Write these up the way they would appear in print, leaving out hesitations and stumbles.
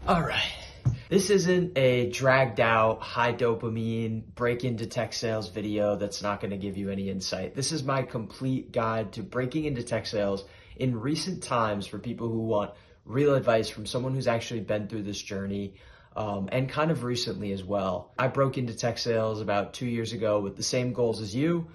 All right. This isn't a dragged out, high dopamine, break into tech sales video that's not going to give you any insight. This is my complete guide to breaking into tech sales in recent times for people who want real advice from someone who's actually been through this journey, and kind of recently as well. I broke into tech sales about 2 years ago with the same goals as you,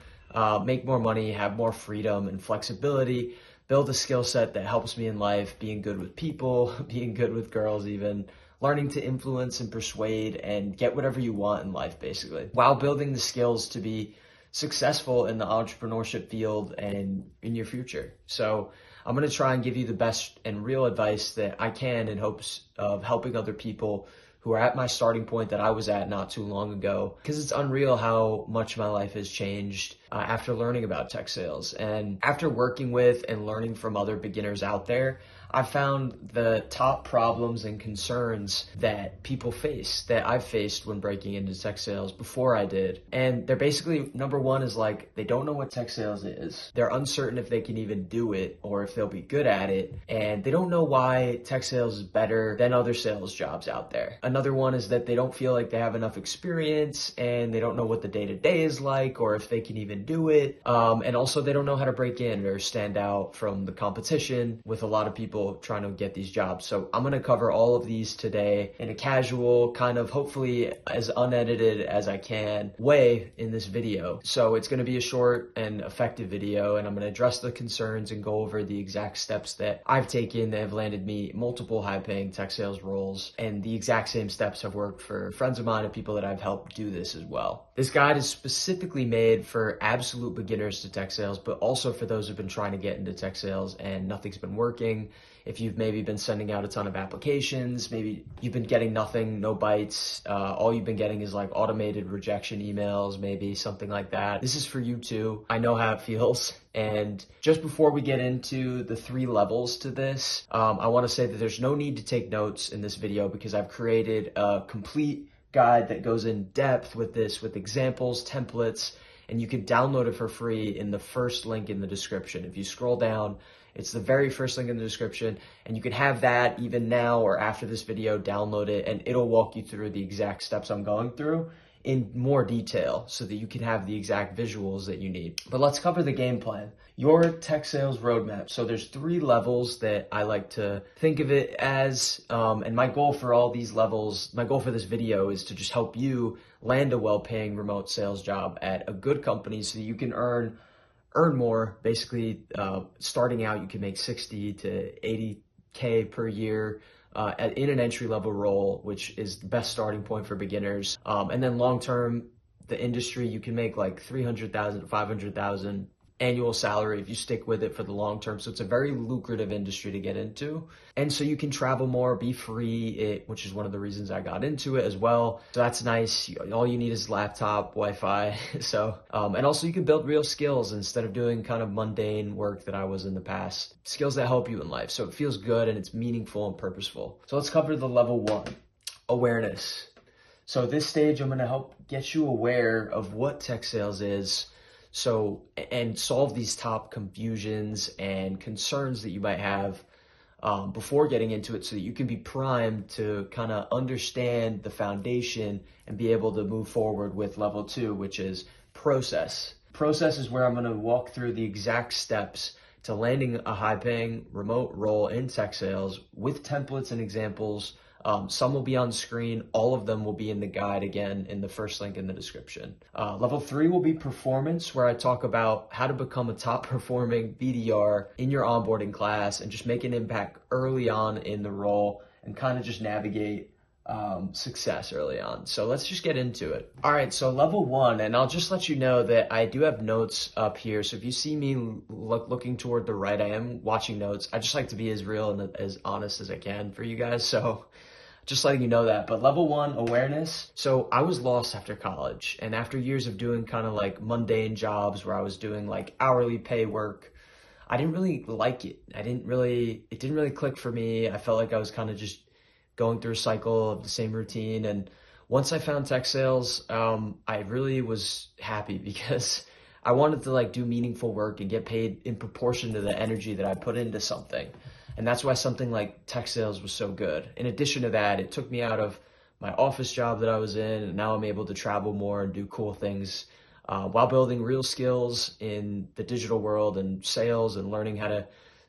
make more money, have more freedom and flexibility, build a skill set that helps me in life, being good with people, being good with girls even, learning to influence and persuade and get whatever you want in life, basically, while building the skills to be successful in the entrepreneurship field and in your future. So I'm going to try and give you the best and real advice that I can in hopes of helping other people who are at my starting point that I was at not too long ago, because it's unreal how much my life has changed after learning about tech sales. And after working with and learning from other beginners out there, I found the top problems and concerns that people face, that I've faced when breaking into tech sales before I did. And they're basically, number one is like, they don't know what tech sales is. They're uncertain if they can even do it or if they'll be good at it. And they don't know why tech sales is better than other sales jobs out there. Another one is that they don't feel like they have enough experience and they don't know what the day-to-day is like or if they can even do it. And also they don't know how to break in or stand out from the competition with a lot of people trying to get these jobs. So I'm going to cover all of these today in a casual, kind of hopefully as unedited as I can way in this video. So it's going to be a short and effective video, and I'm going to address the concerns and go over the exact steps that I've taken that have landed me multiple high-paying tech sales roles, and the exact same steps have worked for friends of mine and people that I've helped do this as well. This guide is specifically made for absolute beginners to tech sales, but also for those who've been trying to get into tech sales and nothing's been working. If you've maybe been sending out a ton of applications, maybe you've been getting nothing, no bites, all you've been getting is like automated rejection emails, maybe something like that. This is for you too. I know how it feels. And just before we get into the 3 levels to this, I want to say that there's no need to take notes in this video because I've created a complete guide that goes in depth with this, with examples, templates, and you can download it for free in the first link in the description. If you scroll down, it's the very first link in the description, and you can have that even now or after this video, download it, and it'll walk you through the exact steps I'm going through in more detail so that you can have the exact visuals that you need. But let's cover the game plan. Your tech sales roadmap. So there's 3 levels that I like to think of it as, and my goal for all these levels, my goal for this video is to just help you land a well-paying remote sales job at a good company so that you can earn more. Basically, starting out, you can make 60 to 80K per year in an entry-level role, which is the best starting point for beginners. And then long-term, the industry, you can make like 300,000 to 500,000 annual salary if you stick with it for the long term. So it's a very lucrative industry to get into. And so you can travel more, be free, which is one of the reasons I got into it as well. So that's nice. All you need is laptop, Wi-Fi. So, and also you can build real skills instead of doing kind of mundane work that I was in the past. Skills that help you in life. So it feels good and it's meaningful and purposeful. So let's cover the level 1, awareness. So at this stage, I'm going to help get you aware of what tech sales is. So, and solve these top confusions and concerns that you might have before getting into it so that you can be primed to kind of understand the foundation and be able to move forward with level 2, which is process. Process is where I'm going to walk through the exact steps to landing a high-paying remote role in tech sales with templates and examples. Some will be on screen. All of them will be in the guide again in the first link in the description. Level 3 will be performance, where I talk about how to become a top performing BDR in your onboarding class and just make an impact early on in the role and kind of just navigate success early on. So let's just get into it. All right, so level 1, and I'll just let you know that I do have notes up here. So if you see me looking toward the right, I am watching notes. I just like to be as real and as honest as I can for you guys. So just letting you know that. But level 1, awareness. So I was lost after college, and after years of doing kind of like mundane jobs where I was doing like hourly pay work, I didn't really like it. It didn't really click for me. I felt like I was kind of just going through a cycle of the same routine. And once I found tech sales, I really was happy because I wanted to like do meaningful work and get paid in proportion to the energy that I put into something. And that's why something like tech sales was so good. In addition to that, it took me out of my office job that I was in, and now I'm able to travel more and do cool things while building real skills in the digital world and sales and learning how to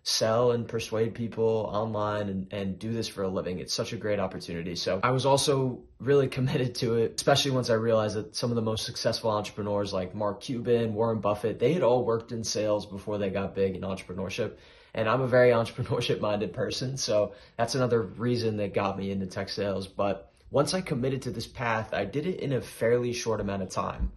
sell and persuade people online and do this for a living. It's such a great opportunity. So I was also really committed to it, especially once I realized that some of the most successful entrepreneurs like Mark Cuban, Warren Buffett, they had all worked in sales before they got big in entrepreneurship. And I'm a very entrepreneurship minded person. So that's another reason that got me into tech sales. But once I committed to this path, I did it in a fairly short amount of time.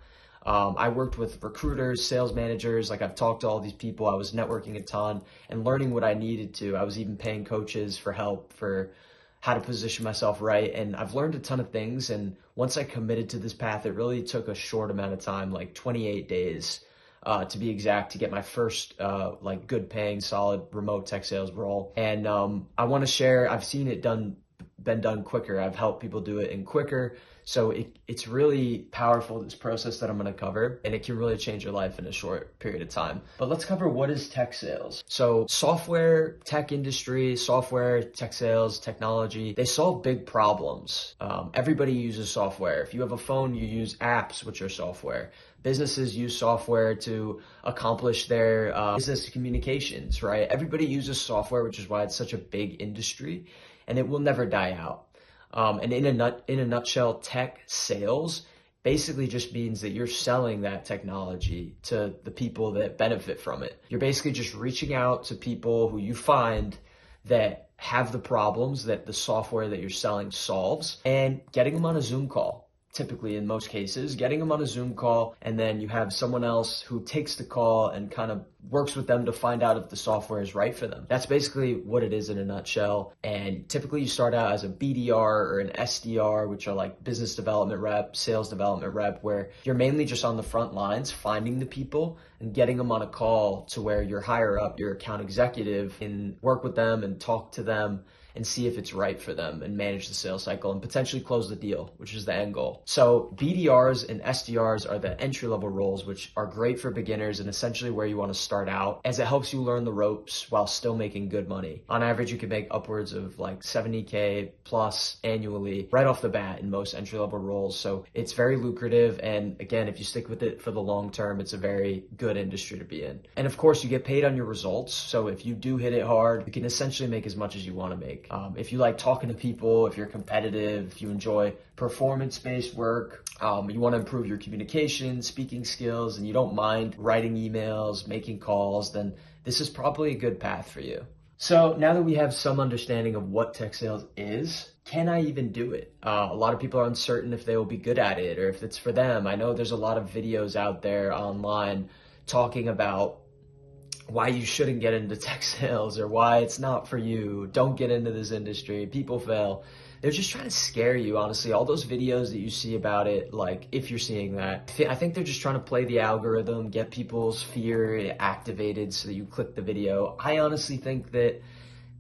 I worked with recruiters, sales managers, like I've talked to all these people. I was networking a ton and learning what I needed to. I was even paying coaches for help for how to position myself right. And I've learned a ton of things. And once I committed to this path, it really took a short amount of time, like 28 days to be exact, to get my first like good paying, solid remote tech sales role. And I want to share, I've seen it been done quicker. I've helped people do it in quicker. So it's really powerful, this process that I'm going to cover, and it can really change your life in a short period of time. But let's cover, what is tech sales? So software, tech industry, software, tech sales, technology, they solve big problems. Everybody uses software. If you have a phone, you use apps, which are software. Businesses use software to accomplish their business communications, right? Everybody uses software, which is why it's such a big industry, and it will never die out. And in a nutshell, tech sales basically just means that you're selling that technology to the people that benefit from it. You're basically just reaching out to people who you find that have the problems that the software that you're selling solves, and getting them on a Zoom call. Typically, in most cases, getting them on a Zoom call, and then you have someone else who takes the call and kind of works with them to find out if the software is right for them. That's basically what it is in a nutshell. And typically you start out as a BDR or an SDR, which are like business development rep, sales development rep, where you're mainly just on the front lines, finding the people and getting them on a call to where you're higher up, your account executive, can work with them and talk to them and see if it's right for them and manage the sales cycle and potentially close the deal, which is the end goal. So BDRs and SDRs are the entry-level roles, which are great for beginners and essentially where you want to start out, as it helps you learn the ropes while still making good money. On average, you can make upwards of like 70K plus annually right off the bat in most entry-level roles. So it's very lucrative. And again, if you stick with it for the long term, it's a very good industry to be in. And of course, you get paid on your results. So if you do hit it hard, you can essentially make as much as you want to make. If you like talking to people, if you're competitive, if you enjoy performance-based work, you want to improve your communication, speaking skills, and you don't mind writing emails, making calls, then this is probably a good path for you. So now that we have some understanding of what tech sales is, can I even do it? A lot of people are uncertain if they will be good at it or if it's for them. I know there's a lot of videos out there online talking about why you shouldn't get into tech sales or why it's not for you. Don't get into this industry. People fail. They're just trying to scare you, honestly. All those videos that you see about it, like if you're seeing that, I think they're just trying to play the algorithm, get people's fear activated so that you click the video. I honestly think that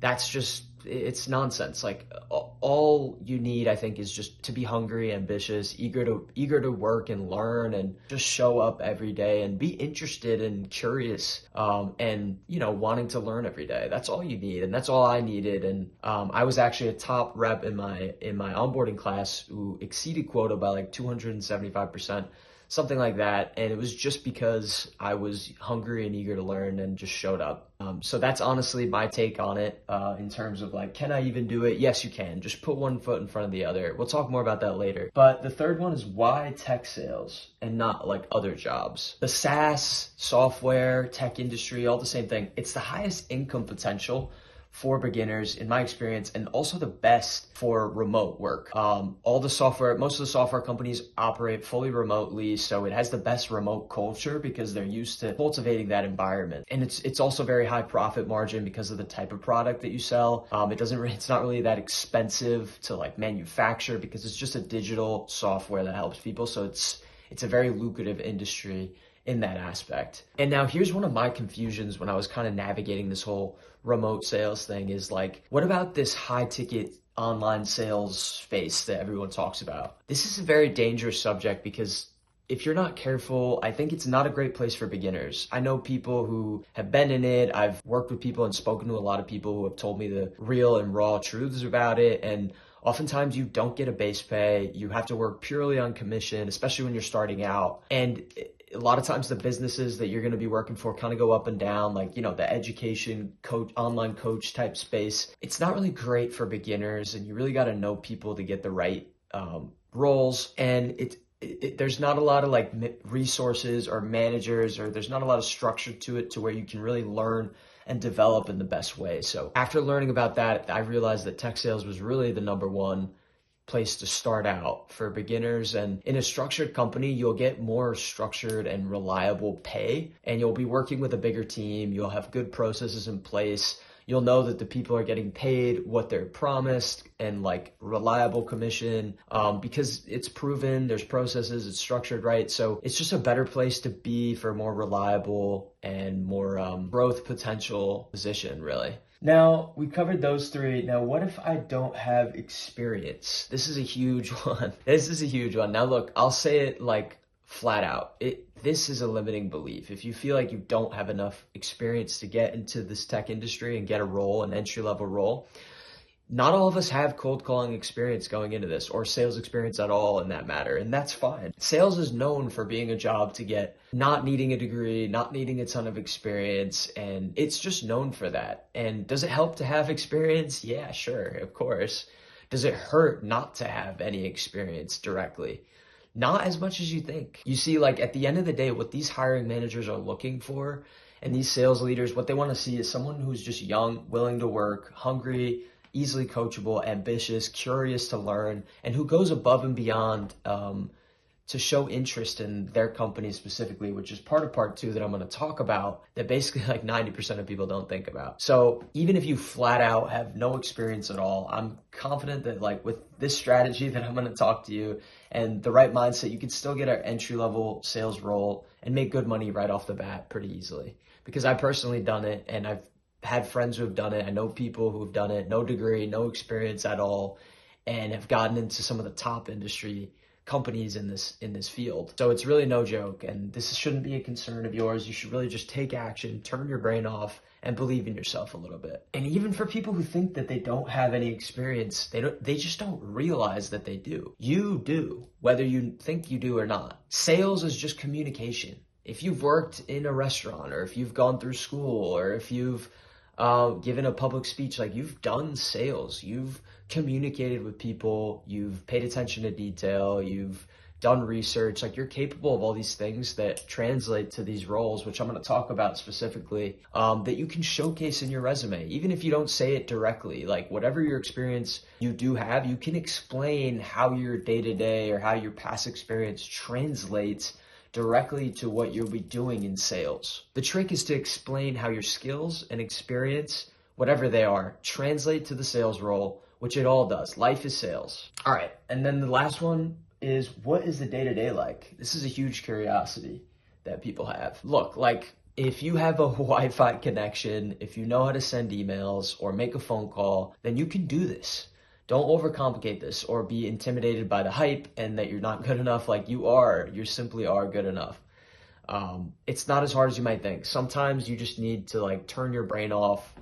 that's just, it's nonsense. Like all you need, I think, is just to be hungry, ambitious, eager to work and learn and just show up every day and be interested and curious, and wanting to learn every day. That's all you need, and that's all I needed. And I was actually a top rep in my onboarding class who exceeded quota by like 275%. Something like that. And it was just because I was hungry and eager to learn and just showed up. So that's honestly my take on it, in terms of like, can I even do it? Yes, you can. Just put one foot in front of the other. We'll talk more about that later. But the third one is, why tech sales and not like other jobs? The SaaS, software, tech industry, all the same thing. It's the highest income potential for beginners in my experience, and also the best for remote work. Most of the software companies operate fully remotely, so it has the best remote culture because they're used to cultivating that environment. And it's also very high profit margin because of the type of product that you sell. It's not really that expensive to like manufacture because it's just a digital software that helps people. So it's a very lucrative industry in that aspect. And now here's one of my confusions when I was kind of navigating this whole remote sales thing, is like, what about this high ticket online sales space that everyone talks about? This is a very dangerous subject because if you're not careful, I think it's not a great place for beginners. I know people who have been in it. I've worked with people and spoken to a lot of people who have told me the real and raw truths about it. And oftentimes you don't get a base pay. You have to work purely on commission, especially when you're starting out. And a lot of times the businesses that you're going to be working for kind of go up and down, like, the education coach, online coach type space. It's not really great for beginners, and you really got to know people to get the right roles. And there's not a lot of like resources or managers, or there's not a lot of structure to it to where you can really learn and develop in the best way. So after learning about that, I realized that tech sales was really the number one place to start out for beginners. And in a structured company, you'll get more structured and reliable pay, and you'll be working with a bigger team. You'll have good processes in place. You'll know that the people are getting paid what they're promised, and like reliable commission, because it's proven, there's processes, it's structured right. So it's just a better place to be for a more reliable and more growth potential position, really. Now, we covered those three. Now, what if I don't have experience? This is a huge one. This is a huge one. Now, look, I'll say it like flat out. This is a limiting belief. If you feel like you don't have enough experience to get into this tech industry and get a role, an entry-level role, not all of us have cold calling experience going into this, or sales experience at all in that matter, and that's fine. Sales is known for being a job to get, not needing a degree, not needing a ton of experience, and it's just known for that. And does it help to have experience? Yeah, sure, of course. Does it hurt not to have any experience directly? Not as much as you think. You see, like at the end of the day, what these hiring managers are looking for, and these sales leaders, what they want to see is someone who's just young, willing to work, hungry, easily coachable, ambitious, curious to learn, and who goes above and beyond to show interest in their company specifically, which is part of part two that I'm going to talk about, that basically like 90% of people don't think about. So even if you flat out have no experience at all, I'm confident that like with this strategy that I'm going to talk to you and the right mindset, you can still get an entry-level sales role and make good money right off the bat pretty easily. Because I've personally done it, and I've had friends who have done it. I know people who have done it, no degree, no experience at all, and have gotten into some of the top industry companies in this field. So it's really no joke, and this shouldn't be a concern of yours. You should really just take action, turn your brain off, and believe in yourself a little bit. And even for people who think that they don't have any experience, they just don't realize that they do. You do, whether you think you do or not. Sales is just communication. If you've worked in a restaurant, or if you've gone through school, or if you've given a public speech, like you've done sales, you've communicated with people, you've paid attention to detail, you've done research, like you're capable of all these things that translate to these roles, which I'm going to talk about specifically, that you can showcase in your resume. Even if you don't say it directly, like whatever your experience you do have, you can explain how your day-to-day or how your past experience translates directly to what you'll be doing in sales. The trick is to explain how your skills and experience, whatever they are, translate to the sales role, which it all does. Life is sales. All right, and then the last one is, what is the day-to-day like? This is a huge curiosity that people have. Look, like if you have a Wi-Fi connection, if you know how to send emails or make a phone call, then you can do this. Don't overcomplicate this or be intimidated by the hype and that you're not good enough. Like you simply are good enough. It's not as hard as you might think. Sometimes you just need to like turn your brain off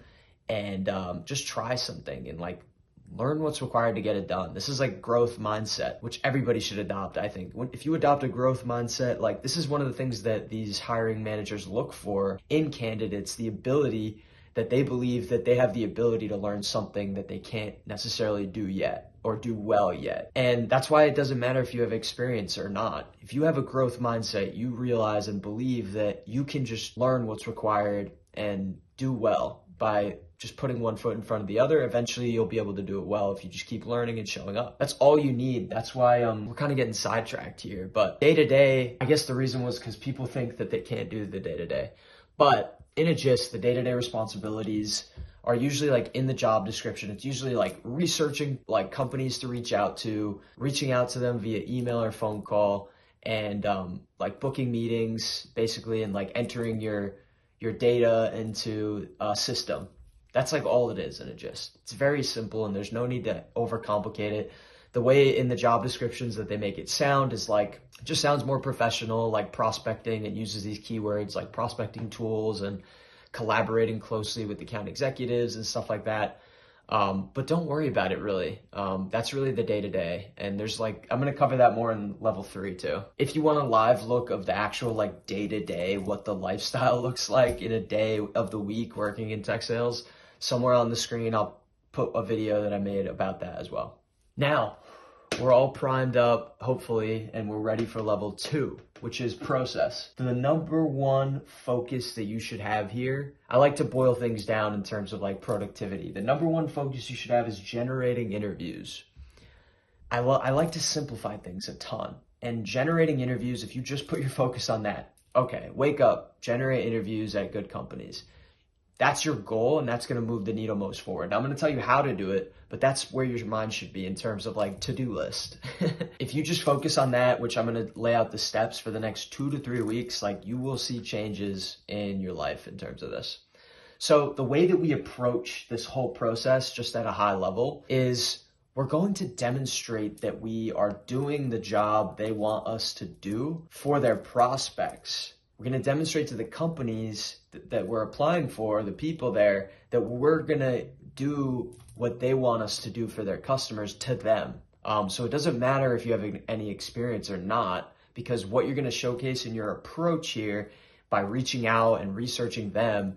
and just try something and like learn what's required to get it done. This is like growth mindset, which everybody should adopt, I think. If you adopt a growth mindset, like this is one of the things that these hiring managers look for in candidates, the ability that they believe that they have the ability to learn something that they can't necessarily do yet or do well yet. And that's why it doesn't matter if you have experience or not. If you have a growth mindset, you realize and believe that you can just learn what's required and do well by just putting one foot in front of the other. Eventually you'll be able to do it well if you just keep learning and showing up. That's all you need. That's why we're kind of getting sidetracked here. But day to day, I guess the reason was because people think that they can't do the day to day. But in a gist, the day-to-day responsibilities are usually like in the job description. It's usually like researching like companies to reach out to, reaching out to them via email or phone call, and like booking meetings basically, and like entering your data into a system. That's like all it is in a gist. It's very simple and there's no need to overcomplicate it. the way in the job descriptions that they make it sound is like, it just sounds more professional, like prospecting. It uses these keywords like prospecting tools and collaborating closely with account executives and stuff like that. But don't worry about it really. That's really the day-to-day. And there's like, I'm going to cover that more in level 3 too. If you want a live look of the actual like day-to-day, what the lifestyle looks like in a day of the week working in tech sales, somewhere on the screen, I'll put a video that I made about that as well. Now, we're all primed up, hopefully, and we're ready for level 2, which is process. The number one focus that you should have here, I like to boil things down in terms of like productivity. The number one focus you should have is generating interviews. I like to simplify things a ton. And generating interviews, if you just put your focus on that, okay, wake up, generate interviews at good companies. That's your goal, and that's going to move the needle most forward. Now, I'm going to tell you how to do it, but that's where your mind should be in terms of like to-do list. If you just focus on that, which I'm going to lay out the steps for the next 2 to 3 weeks, like you will see changes in your life in terms of this. So the way that we approach this whole process, just at a high level, is we're going to demonstrate that we are doing the job they want us to do for their prospects. We're going to demonstrate to the companies that we're applying for, the people there, that we're going to do what they want us to do for their customers to them. So it doesn't matter if you have any experience or not, because what you're going to showcase in your approach here by reaching out and researching them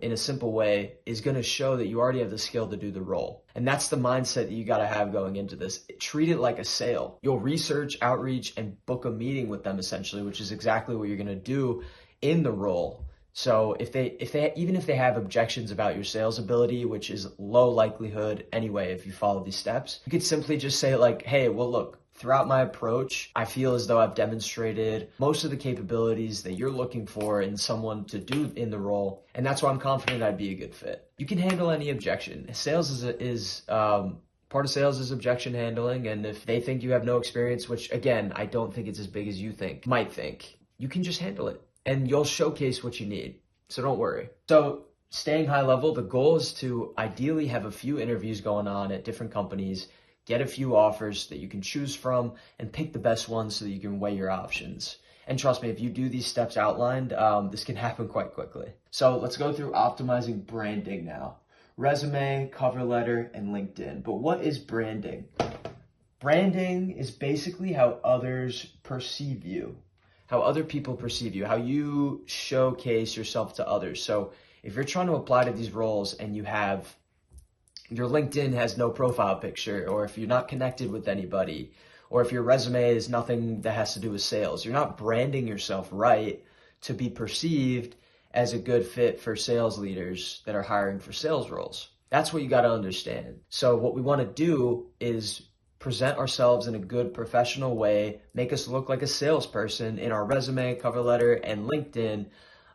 in a simple way is going to show that you already have the skill to do the role. And that's the mindset that you got to have going into this. Treat it like a sale. You'll research, outreach, and book a meeting with them essentially, which is exactly what you're going to do in the role. So even if they have objections about your sales ability, which is low likelihood anyway, if you follow these steps, you could simply just say like, hey, well, look, throughout my approach, I feel as though I've demonstrated most of the capabilities that you're looking for in someone to do in the role. And that's why I'm confident I'd be a good fit. You can handle any objection. Sales part of sales is objection handling. And if they think you have no experience, which again, I don't think it's as big as you might think, you can just handle it and you'll showcase what you need. So don't worry. So staying high level, the goal is to ideally have a few interviews going on at different companies, get a few offers that you can choose from, and pick the best ones so that you can weigh your options. And trust me, if you do these steps outlined, this can happen quite quickly. So let's go through optimizing branding now. Resume, cover letter, and LinkedIn. But what is branding? Branding is basically how others perceive you, how other people perceive you, how you showcase yourself to others. So if you're trying to apply to these roles and you have your LinkedIn has no profile picture, or if you're not connected with anybody, or if your resume is nothing that has to do with sales, you're not branding yourself right to be perceived as a good fit for sales leaders that are hiring for sales roles. That's what you got to understand. So what we want to do is present ourselves in a good professional way, make us look like a salesperson in our resume, cover letter, and LinkedIn.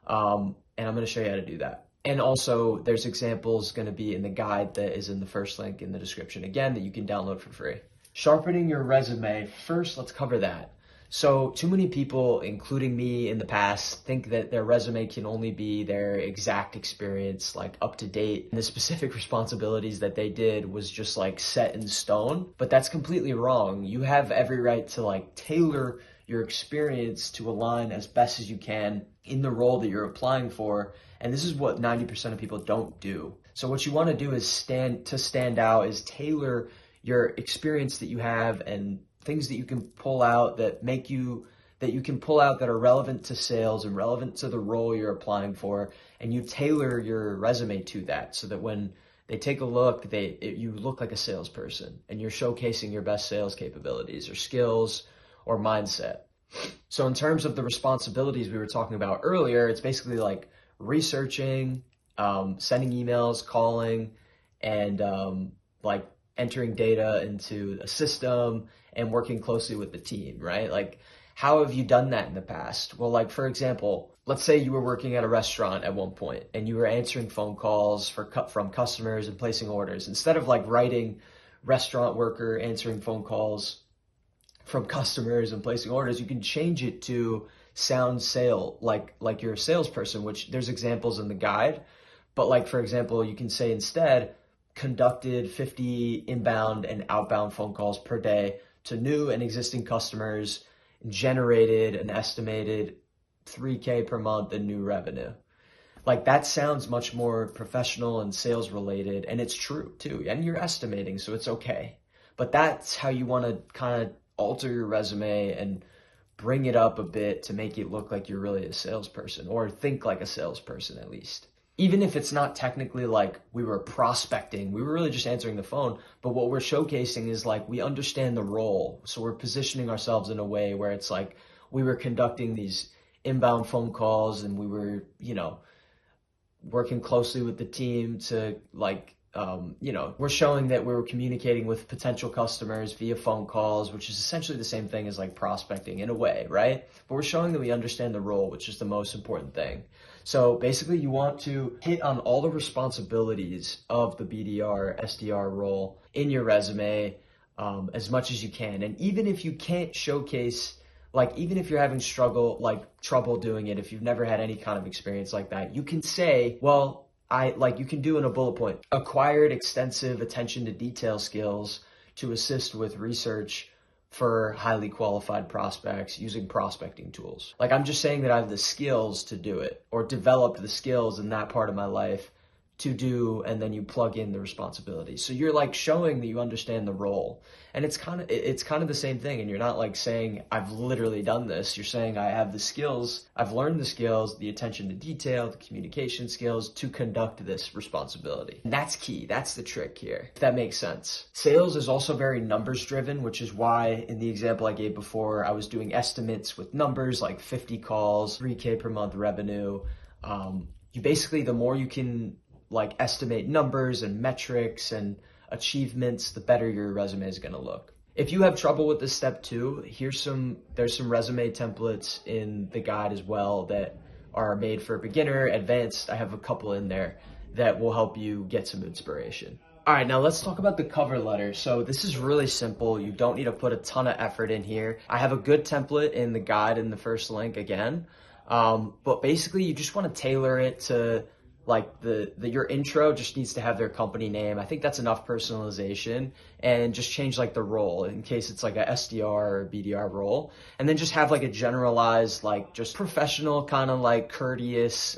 And I'm going to show you how to do that. And also there's examples going to be in the guide that is in the first link in the description, again, that you can download for free. Sharpening your resume. First, let's cover that. So too many people, including me in the past, think that their resume can only be their exact experience, like up to date. And the specific responsibilities that they did was just like set in stone, but that's completely wrong. You have every right to like tailor your experience to align as best as you can in the role that you're applying for. And this is what 90% of people don't do. So what you want to do is stand out is tailor your experience that you have and things that you can pull out that are relevant to sales and relevant to the role you're applying for, and you tailor your resume to that so that when they take a look, you look like a salesperson and you're showcasing your best sales capabilities or skills or mindset. So in terms of the responsibilities we were talking about earlier, it's basically like researching, sending emails, calling, and like entering data into a system and working closely with the team, right? Like, how have you done that in the past? Well, like, for example, let's say you were working at a restaurant at one point and you were answering phone calls from customers and placing orders. Instead of like writing restaurant worker answering phone calls from customers and placing orders, you can change it to sound sale, like you're a salesperson, which there's examples in the guide. But like, for example, you can say instead, conducted 50 inbound and outbound phone calls per day to new and existing customers, generated an estimated 3K per month in new revenue. Like, that sounds much more professional and sales related, and it's true too. And you're estimating, so it's okay. But that's how you want to kind of alter your resume and bring it up a bit to make it look like you're really a salesperson, or think like a salesperson at least. Even if it's not technically like we were prospecting, we were really just answering the phone, but what we're showcasing is like we understand the role. So we're positioning ourselves in a way where it's like we were conducting these inbound phone calls, and we were, working closely with the team to we're showing that we were communicating with potential customers via phone calls, which is essentially the same thing as like prospecting in a way, right? But we're showing that we understand the role, which is the most important thing. So basically you want to hit on all the responsibilities of the BDR, SDR role in your resume as much as you can. And even if you can't showcase, even if you're having trouble doing it, if you've never had any kind of experience like that, you can say, well, you can do in a bullet point, acquired extensive attention to detail skills to assist with research for highly qualified prospects using prospecting tools. I'm just saying that I have the skills to do it, or developed the skills in that part of my life to do, and then you plug in the responsibilities. So you're showing that you understand the role. And it's kind of the same thing. And you're not saying I've literally done this. You're saying I have the skills, I've learned the skills, the attention to detail, the communication skills to conduct this responsibility. And that's key. That's the trick here, if that makes sense. Sales is also very numbers driven, which is why in the example I gave before, I was doing estimates with numbers like 50 calls, 3K per month revenue. The more you can estimate numbers and metrics and achievements, the better your resume is going to look. If you have trouble with this step too, there's some resume templates in the guide as well that are made for beginner, advanced. I have a couple in there that will help you get some inspiration. All right, now let's talk about the cover letter. So this is really simple. You don't need to put a ton of effort in here. I have a good template in the guide in the first link again. But basically you just want to tailor it to your intro just needs to have their company name. I think that's enough personalization, and just change the role in case it's a SDR or BDR role. And then just have a generalized, just professional kind of courteous,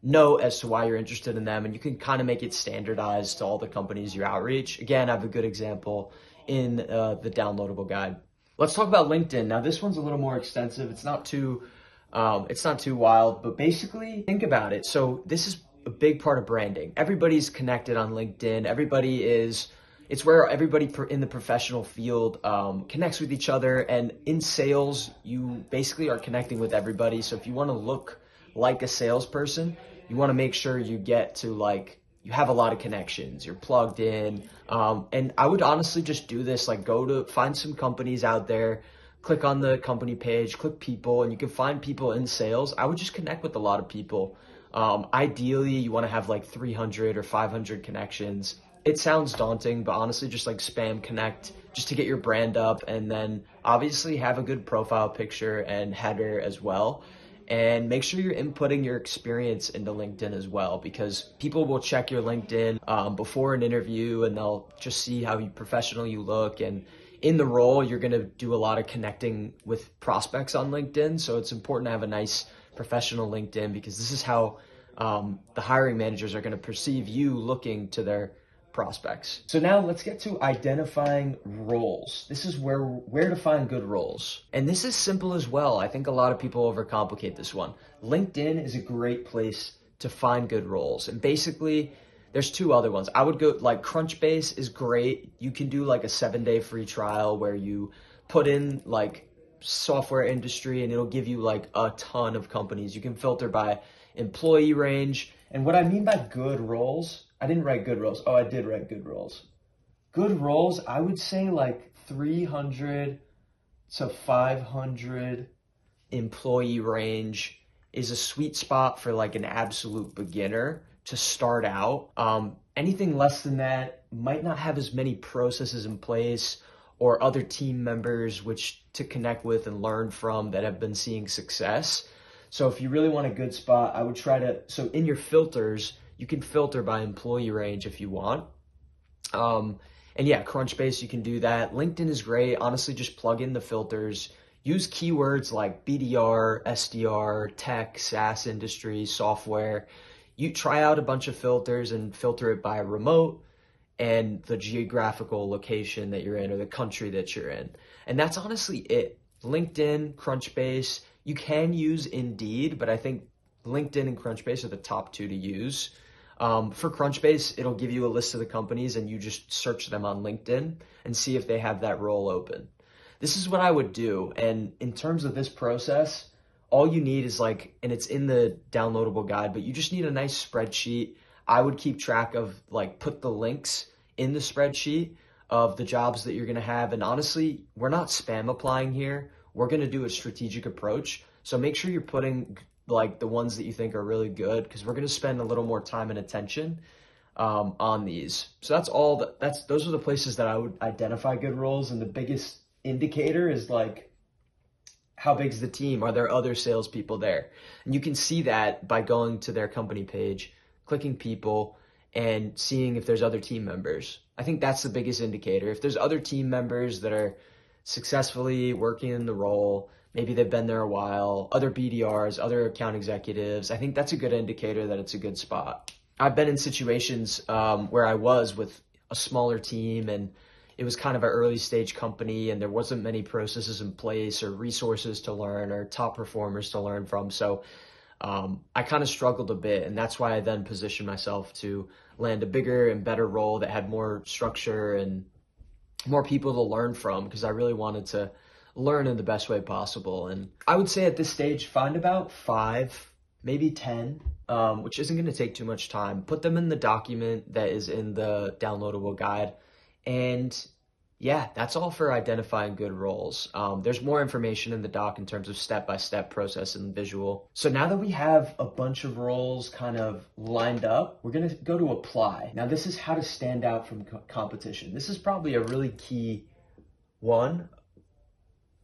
note as to why you're interested in them. And you can kind of make it standardized to all the companies you outreach. Again, I have a good example in the downloadable guide. Let's talk about LinkedIn. Now this one's a little more extensive. It's not too wild, but basically think about it. So this is a big part of branding. Everybody's connected on LinkedIn. It's where everybody in the professional field connects with each other. And in sales, you basically are connecting with everybody. So if you want to look like a salesperson, you want to make sure you get to you have a lot of connections, you're plugged in. And I would honestly just do this, find some companies out there, click on the company page, click people, and you can find people in sales. I would just connect with a lot of people. Ideally, you want to have 300 or 500 connections. It sounds daunting, but honestly, just spam connect just to get your brand up, and then obviously have a good profile picture and header as well. And make sure you're inputting your experience into LinkedIn as well, because people will check your LinkedIn before an interview, and they'll just see how professional you look. And in the role, you're going to do a lot of connecting with prospects on LinkedIn. So it's important to have a nice professional LinkedIn, because this is how the hiring managers are going to perceive you looking to their prospects. So now let's get to identifying roles. This is where to find good roles. And this is simple as well. I think a lot of people overcomplicate this one. LinkedIn is a great place to find good roles. And basically, there's two other ones. I would go Crunchbase is great. You can do a 7-day free trial where you put in software industry, and it'll give you a ton of companies. You can filter by employee range. And what I mean by good roles, I didn't write good roles. Oh, I did write good roles. Good roles, I would say 300 to 500 employee range is a sweet spot for an absolute beginner to start out. Anything less than that might not have as many processes in place or other team members to connect with and learn from that have been seeing success. So if you really want a good spot, I would so in your filters, you can filter by employee range if you want. And yeah, Crunchbase, you can do that. LinkedIn is great. Honestly, just plug in the filters. Use keywords like BDR, SDR, tech, SaaS industry, software. You try out a bunch of filters and filter it by remote and the geographical location that you're in or the country that you're in. And that's honestly it. LinkedIn, Crunchbase, you can use Indeed, but I think LinkedIn and Crunchbase are the top two to use. For Crunchbase, it'll give you a list of the companies and you just search them on LinkedIn and see if they have that role open. This is what I would do. And in terms of this process, all you need is like, and it's in the downloadable guide, but you just need a nice spreadsheet. I would keep track of like, put the links in the spreadsheet of the jobs that you're going to have. And honestly, we're not spam applying here. We're going to do a strategic approach. So make sure you're putting like the ones that you think are really good, because we're going to spend a little more time and attention on these. So those are the places that I would identify good roles. And the biggest indicator is like, how big's the team? Are there other salespeople there? And you can see that by going to their company page, clicking people, and seeing if there's other team members. I think that's the biggest indicator. If there's other team members that are successfully working in the role, maybe they've been there a while, other BDRs, other account executives, I think that's a good indicator that it's a good spot. I've been in situations where I was with a smaller team and it was kind of an early stage company and there wasn't many processes in place or resources to learn or top performers to learn from. So I kind of struggled a bit, and that's why I then positioned myself to land a bigger and better role that had more structure and more people to learn from, because I really wanted to learn in the best way possible. And I would say at this stage, find about 5, maybe 10, which isn't going to take too much time. Put them in the document that is in the downloadable guide. And yeah, that's all for identifying good roles. There's more information in the doc in terms of step-by-step process and visual. So now that we have a bunch of roles kind of lined up, we're going to go to apply. Now this is how to stand out from competition. This is probably a really key one,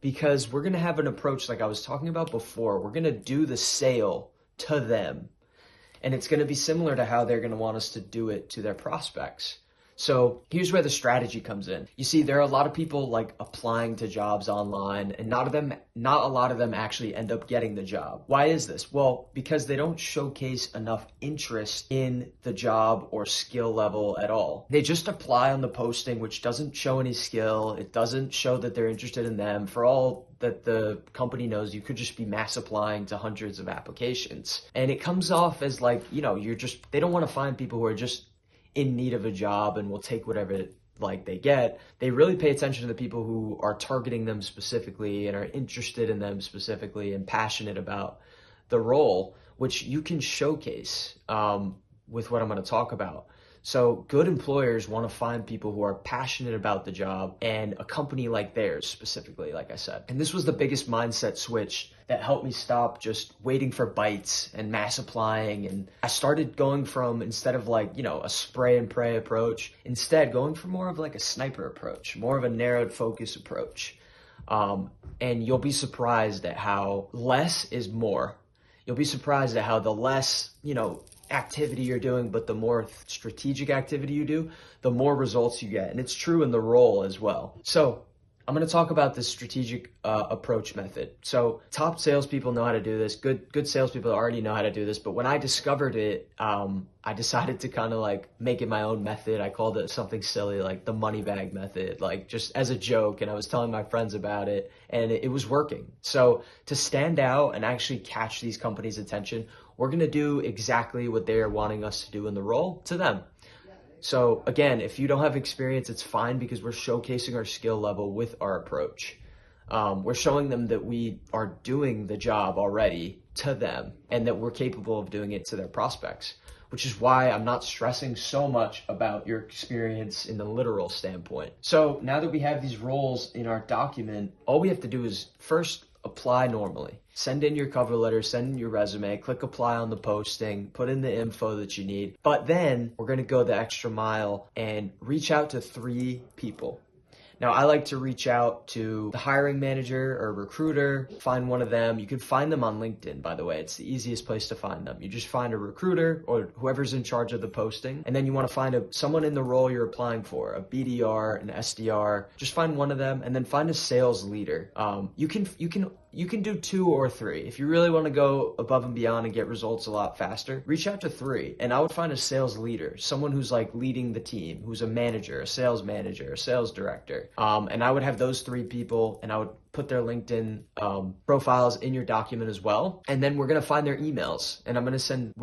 because we're going to have an approach like I was talking about before. We're going to do the sale to them, and it's going to be similar to how they're going to want us to do it to their prospects. So here's where the strategy comes in. You see, there are a lot of people like applying to jobs online, and not a lot of them actually end up getting the job. Why is this? Well, because they don't showcase enough interest in the job or skill level at all. They just apply on the posting, which doesn't show any skill. It doesn't show that they're interested in them. For all that the company knows, you could just be mass applying to hundreds of applications. And it comes off as like, they don't want to find people who are just in need of a job and will take whatever like they get. They really pay attention to the people who are targeting them specifically and are interested in them specifically and passionate about the role, which you can showcase with what I'm going to talk about. So good employers want to find people who are passionate about the job and a company like theirs specifically, like I said. And this was the biggest mindset switch that helped me stop just waiting for bites and mass applying. And I started going from, instead of like, a spray and pray approach, instead going for more of like a sniper approach, more of a narrowed focus approach. And you'll be surprised at how less is more. You'll be surprised at how the less, activity you're doing, but the more strategic activity you do, the more results you get. And it's true in the role as well. So I'm going to talk about this strategic approach method. So top salespeople know how to do this. Good salespeople already know how to do this. But when I discovered it, I decided to kind of like make it my own method. I called it something silly like the money bag method, like just as a joke. And I was telling my friends about it, and it was working. So to stand out and actually catch these companies' attention, we're going to do exactly what they are wanting us to do in the role to them. So again, if you don't have experience, it's fine, because we're showcasing our skill level with our approach. We're showing them that we are doing the job already to them and that we're capable of doing it to their prospects, which is why I'm not stressing so much about your experience in the literal standpoint. So now that we have these roles in our document, all we have to do is first apply normally. Send in your cover letter, send in your resume, click apply on the posting, put in the info that you need. But then we're going to go the extra mile and reach out to 3 people. Now, I like to reach out to the hiring manager or recruiter, find one of them. You can find them on LinkedIn, by the way. It's the easiest place to find them. You just find a recruiter or whoever's in charge of the posting, and then you want to find someone in the role you're applying for, a BDR, an SDR. Just find one of them, and then find a sales leader. You can do 2 or 3. If you really want to go above and beyond and get results a lot faster, reach out to 3. And I would find a sales leader, someone who's like leading the team, who's a manager, a sales manager, a sales director. And I would have those 3 people, and I would put their LinkedIn profiles in your document as well. And then we're going to find their emails, and we're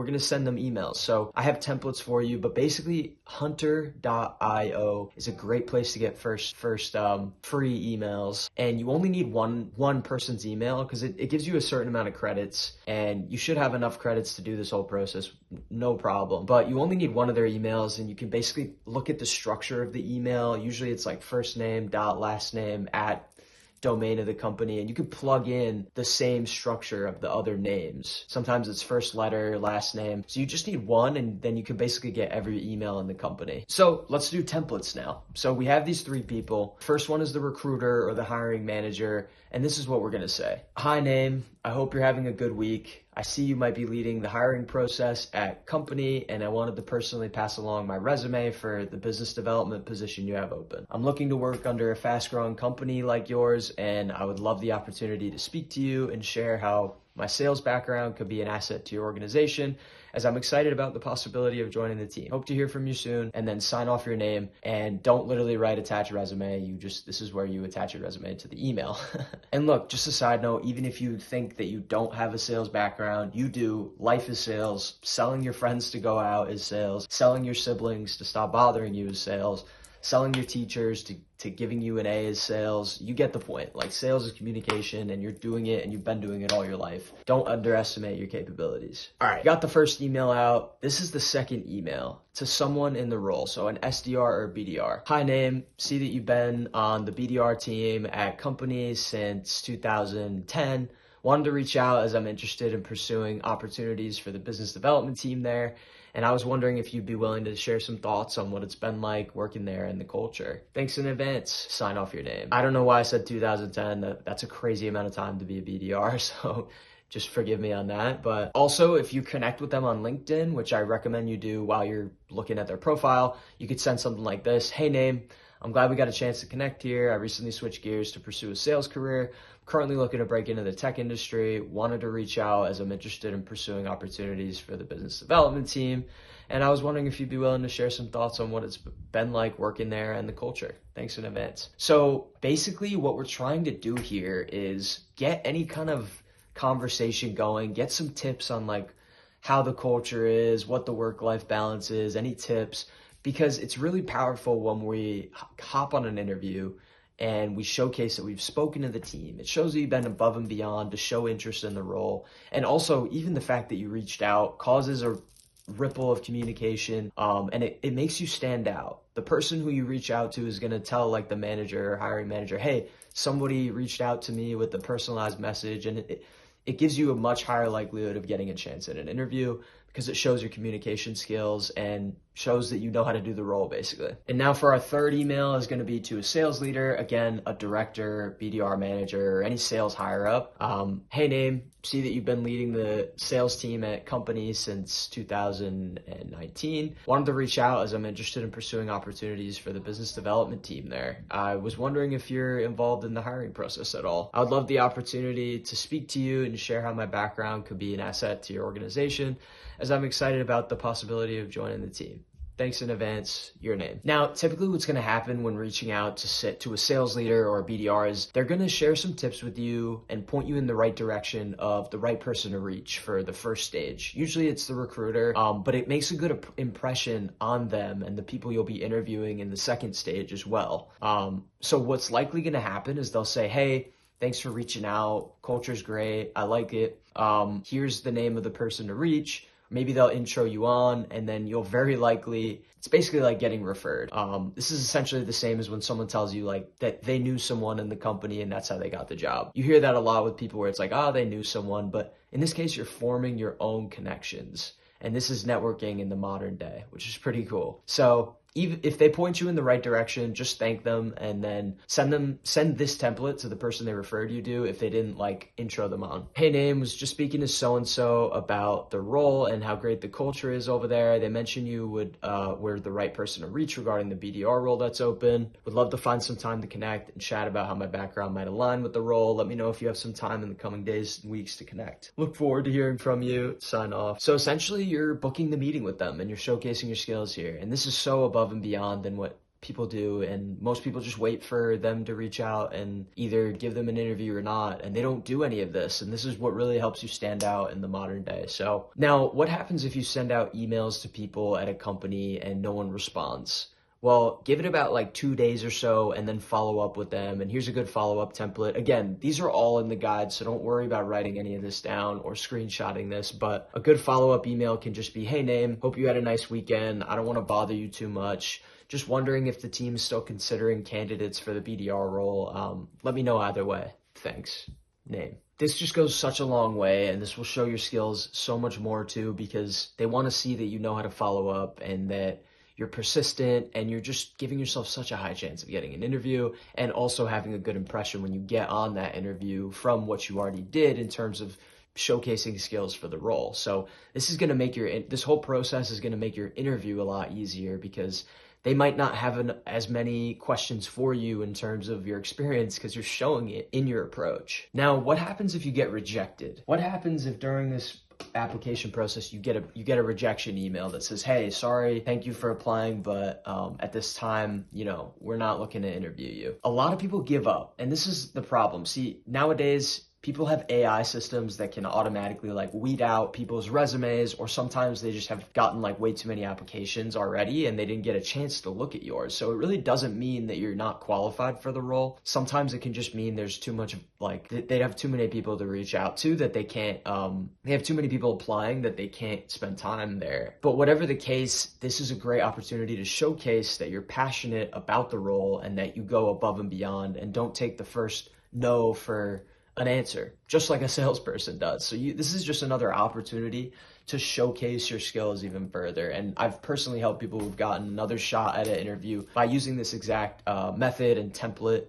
going to send them emails. So I have templates for you, but basically hunter.io is a great place to get first free emails. And you only need one person's email, because it gives you a certain amount of credits, and you should have enough credits to do this whole process, no problem. But you only need one of their emails, and you can basically look at the structure of the email. Usually it's like first name dot last name at domain of the company, and you can plug in the same structure of the other names. Sometimes it's first letter, last name. So you just need one, and then you can basically get every email in the company. So let's do templates now. So we have these 3 people. First one is the recruiter or the hiring manager, and this is what we're gonna say. Hi, name. I hope you're having a good week. I see you might be leading the hiring process at company, and I wanted to personally pass along my resume for the business development position you have open. I'm looking to work under a fast-growing company like yours, and I would love the opportunity to speak to you and share how my sales background could be an asset to your organization, as I'm excited about the possibility of joining the team. Hope to hear from you soon, and then sign off your name, and don't literally write attach resume. This is where you attach your resume to the email. And look, just a side note, even if you think that you don't have a sales background, you do. Life is sales. Selling your friends to go out is sales. Selling your siblings to stop bothering you is sales. Selling your teachers to giving you an A is sales. You get the point. Like, sales is communication, and you're doing it, and you've been doing it all your life. Don't underestimate your capabilities. All right, got the first email out. This is the second email to someone in the role, so an SDR or BDR. Hi, name. See that you've been on the BDR team at companies since 2010. Wanted to reach out as I'm interested in pursuing opportunities for the business development team there. And I was wondering if you'd be willing to share some thoughts on what it's been like working there and the culture. Thanks in advance. Sign off your name. I don't know why I said 2010. That's a crazy amount of time to be a BDR, so just forgive me on that. But also, if you connect with them on LinkedIn, which I recommend you do while you're looking at their profile, you could send something like this. Hey, name. I'm glad we got a chance to connect here. I recently switched gears to pursue a sales career. Currently looking to break into the tech industry. Wanted to reach out as I'm interested in pursuing opportunities for the business development team. And I was wondering if you'd be willing to share some thoughts on what it's been like working there and the culture. Thanks in advance. So basically what we're trying to do here is get any kind of conversation going, get some tips on like how the culture is, what the work-life balance is, any tips. Because it's really powerful when we hop on an interview and we showcase that we've spoken to the team. It shows that you've been above and beyond to show interest in the role. And also, even the fact that you reached out causes a ripple of communication, and it makes you stand out. The person who you reach out to is going to tell like the manager or hiring manager, hey, somebody reached out to me with a personalized message, and it gives you a much higher likelihood of getting a chance at an interview, because it shows your communication skills and shows that you know how to do the role, basically. And now for our third email is going to be to a sales leader, again, a director, BDR manager, or any sales higher up. Hey, name, see that you've been leading the sales team at companies since 2019. Wanted to reach out as I'm interested in pursuing opportunities for the business development team there. I was wondering if you're involved in the hiring process at all. I would love the opportunity to speak to you and share how my background could be an asset to your organization, as I'm excited about the possibility of joining the team. Thanks in advance, your name. Now, typically what's gonna happen when reaching out to a sales leader or a BDR is they're gonna share some tips with you and point you in the right direction of the right person to reach for the first stage. Usually it's the recruiter, but it makes a good impression on them and the people you'll be interviewing in the second stage as well. So what's likely gonna happen is they'll say, hey, thanks for reaching out. Culture's great. I like it. Here's the name of the person to reach. Maybe they'll intro you on, and then you'll very likely, it's basically like getting referred. This is essentially the same as when someone tells you like that they knew someone in the company and that's how they got the job. You hear that a lot with people where it's like, oh, they knew someone, but in this case, you're forming your own connections. And this is networking in the modern day, which is pretty cool. So even if they point you in the right direction, just thank them and then send this template to the person they referred you to if they didn't like intro them on. Hey name, was just speaking to so-and-so about the role and how great the culture is over there. They mentioned you were the right person to reach regarding the BDR role that's open. Would love to find some time to connect and chat about how my background might align with the role. Let me know if you have some time in the coming days and weeks to connect. Look forward to hearing from you. Sign off. So essentially you're booking the meeting with them and you're showcasing your skills here. And this is so above and beyond than what people do, and most people just wait for them to reach out and either give them an interview or not, and they don't do any of this, and this is what really helps you stand out in the modern day. So now what happens if you send out emails to people at a company and no one responds? Well, give it about like 2 days or so and then follow up with them. And here's a good follow-up template. Again, these are all in the guide, so don't worry about writing any of this down or screenshotting this, but a good follow-up email can just be, hey name, hope you had a nice weekend. I don't want to bother you too much. Just wondering if the team is still considering candidates for the BDR role. Let me know either way. Thanks. Name. This just goes such a long way, and this will show your skills so much more too, because they want to see that you know how to follow up and that you're persistent, and you're just giving yourself such a high chance of getting an interview and also having a good impression when you get on that interview from what you already did in terms of showcasing skills for the role. So this is going to make this whole process is going to make your interview a lot easier, because they might not have as many questions for you in terms of your experience because you're showing it in your approach. Now, what happens if you get rejected? What happens if during this application process you get a rejection email that says, hey, sorry, thank you for applying, but at this time, we're not looking to interview you? A lot of people give up, and this is the problem. See, nowadays people have AI systems that can automatically like weed out people's resumes, or sometimes they just have gotten like way too many applications already and they didn't get a chance to look at yours. So it really doesn't mean that you're not qualified for the role. Sometimes it can just mean there's too much, like they have too many people to reach out to that they can't, they have too many people applying that they can't spend time there. But whatever the case, this is a great opportunity to showcase that you're passionate about the role and that you go above and beyond and don't take the first no for an answer, just like a salesperson does. So this is just another opportunity to showcase your skills even further. And I've personally helped people who've gotten another shot at an interview by using this exact method and template.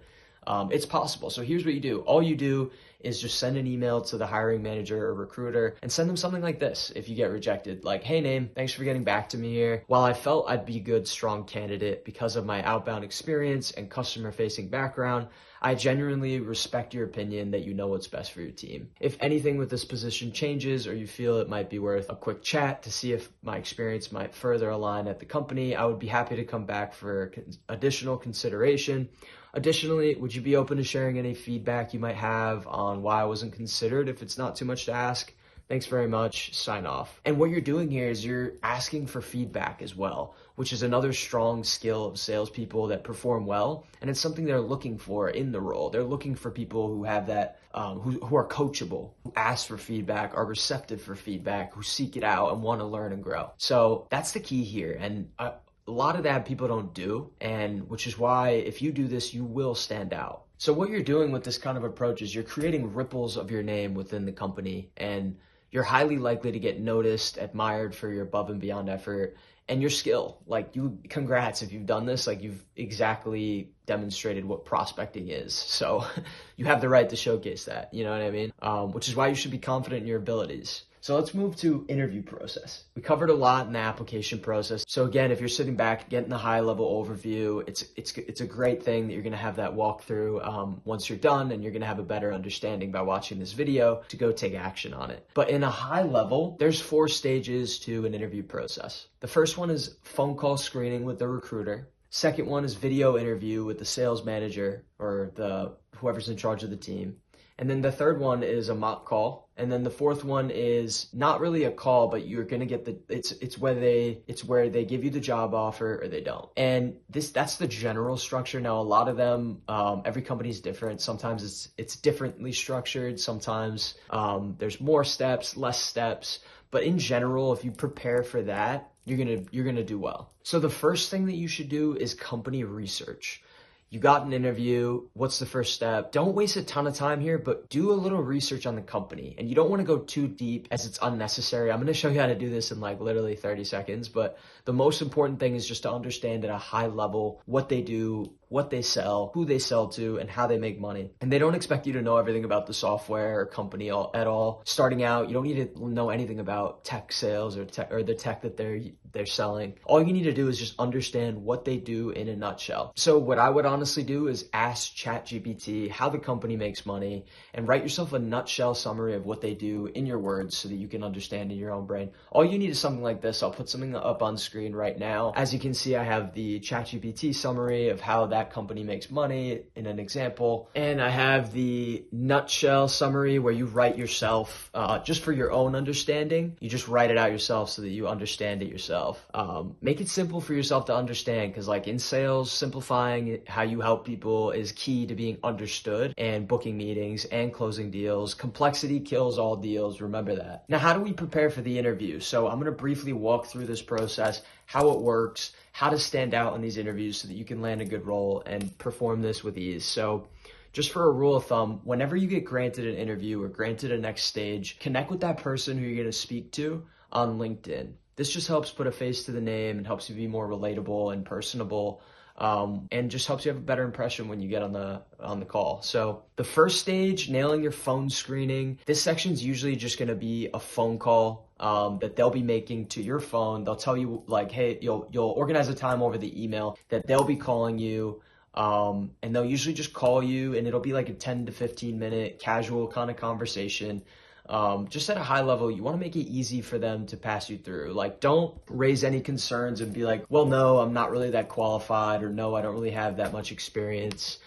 It's possible. So here's what you do. All you do is just send an email to the hiring manager or recruiter and send them something like this if you get rejected. Like, hey name, thanks for getting back to me here. While I felt I'd be a good, strong candidate because of my outbound experience and customer-facing background, I genuinely respect your opinion that you know what's best for your team. If anything with this position changes or you feel it might be worth a quick chat to see if my experience might further align at the company, I would be happy to come back for additional consideration. Additionally, would you be open to sharing any feedback you might have on why I wasn't considered if it's not too much to ask? Thanks very much. Sign off. And what you're doing here is you're asking for feedback as well, which is another strong skill of salespeople that perform well. And it's something they're looking for in the role. They're looking for people who have that, who are coachable, who ask for feedback, are receptive for feedback, who seek it out and want to learn and grow. So that's the key here. And a lot of that people don't do, and which is why if you do this, you will stand out. So what you're doing with this kind of approach is you're creating ripples of your name within the company, and you're highly likely to get noticed, admired for your above and beyond effort and your skill. Like, congrats if you've done this. Like, you've exactly demonstrated what prospecting is. So you have the right to showcase that, you know what I mean? Which is why you should be confident in your abilities. So let's move to interview process. We covered a lot in the application process. So again, if you're sitting back, getting the high level overview, it's a great thing that you're gonna have that walkthrough once you're done, and you're gonna have a better understanding by watching this video to go take action on it. But in a high level, there's 4 stages to an interview process. The first one is phone call screening with the recruiter. Second one is video interview with the sales manager or whoever's in charge of the team. And then the third one is a mock call. And then the fourth one is not really a call, but you're going to get it's where they give you the job offer or they don't. And that's the general structure. Now, a lot of them, every company is different. Sometimes it's differently structured. Sometimes there's more steps, less steps. But in general, if you prepare for that, you're gonna do well. So the first thing that you should do is company research. You got an interview. What's the first step? Don't waste a ton of time here, but do a little research on the company. And you don't want to go too deep as it's unnecessary. I'm going to show you how to do this in like literally 30 seconds. But the most important thing is just to understand at a high level what they do, what they sell, who they sell to, and how they make money. And they don't expect you to know everything about the software or company at all. Starting out, you don't need to know anything about tech sales or the tech that they're selling. All you need to do is just understand what they do in a nutshell. So what I would honestly do is ask ChatGPT how the company makes money and write yourself a nutshell summary of what they do in your words so that you can understand in your own brain. All you need is something like this. I'll put something up on screen right now. As you can see, I have the ChatGPT summary of how that company makes money in an example. And I have the nutshell summary where you write yourself, just for your own understanding. You just write it out yourself so that you understand it yourself. Make it simple for yourself to understand, because like in sales, simplifying how you help people is key to being understood and booking meetings and closing deals. Complexity kills all deals. Remember that. Now, how do we prepare for the interview? So I'm going to briefly walk through this process, how it works, how to stand out in these interviews so that you can land a good role and perform this with ease. So just for a rule of thumb, whenever you get granted an interview or granted a next stage, connect with that person who you're going to speak to on LinkedIn. This just helps put a face to the name and helps you be more relatable and personable, and just helps you have a better impression when you get on the call. So the first stage, nailing your phone screening. This section is usually just going to be a phone call that they'll be making to your phone. They'll tell you like, hey, you'll organize a time over the email that they'll be calling you. And they'll usually just call you, and it'll be like a 10 to 15 minute casual kind of conversation. Just at a high level, you want to make it easy for them to pass you through. Like, don't raise any concerns and be like, well, no, I'm not really that qualified, or no, I don't really have that much experience.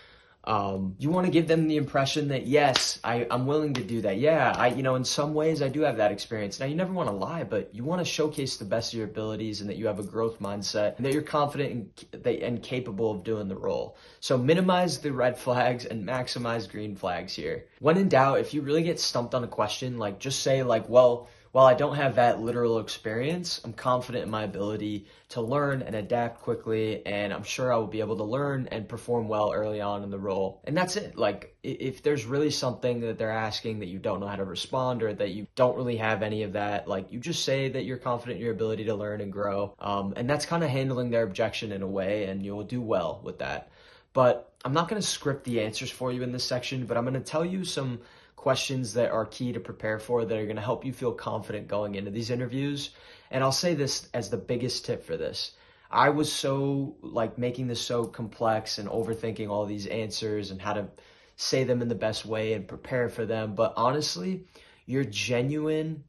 You want to give them the impression that, yes, I'm willing to do that. Yeah, in some ways I do have that experience. Now, you never want to lie, but you want to showcase the best of your abilities and that you have a growth mindset and that you're confident and capable of doing the role. So minimize the red flags and maximize green flags here. When in doubt, if you really get stumped on a question, like just say like, well, while I don't have that literal experience, I'm confident in my ability to learn and adapt quickly, and I'm sure I will be able to learn and perform well early on in the role. And that's it. Like, if there's really something that they're asking that you don't know how to respond, or that you don't really have any of that, like, you just say that you're confident in your ability to learn and grow. And that's kind of handling their objection in a way, and you'll do well with that. But I'm not going to script the answers for you in this section, but I'm going to tell you some questions that are key to prepare for, that are going to help you feel confident going into these interviews. And I'll say this as the biggest tip for this. I was so like making this so complex and overthinking all these answers and how to say them in the best way and prepare for them. But honestly, your genuine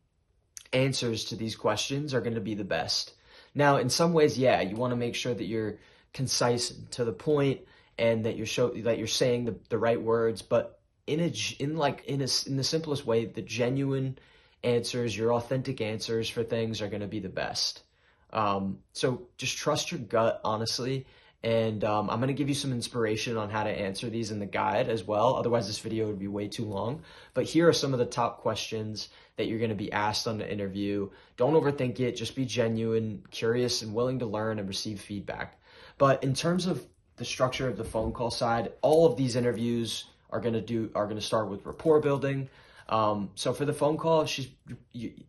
answers to these questions are going to be the best. Now, in some ways, yeah, you want to make sure that you're concise and to the point, and that you're saying the right words, but in the simplest way, the genuine answers, your authentic answers for things are going to be the best. So just trust your gut, honestly. And I'm going to give you some inspiration on how to answer these in the guide as well. Otherwise, this video would be way too long. But here are some of the top questions that you're going to be asked on the interview. Don't overthink it. Just be genuine, curious, and willing to learn and receive feedback. But in terms of the structure of the phone call side, all of these interviews are going to start with rapport building. So for the phone call,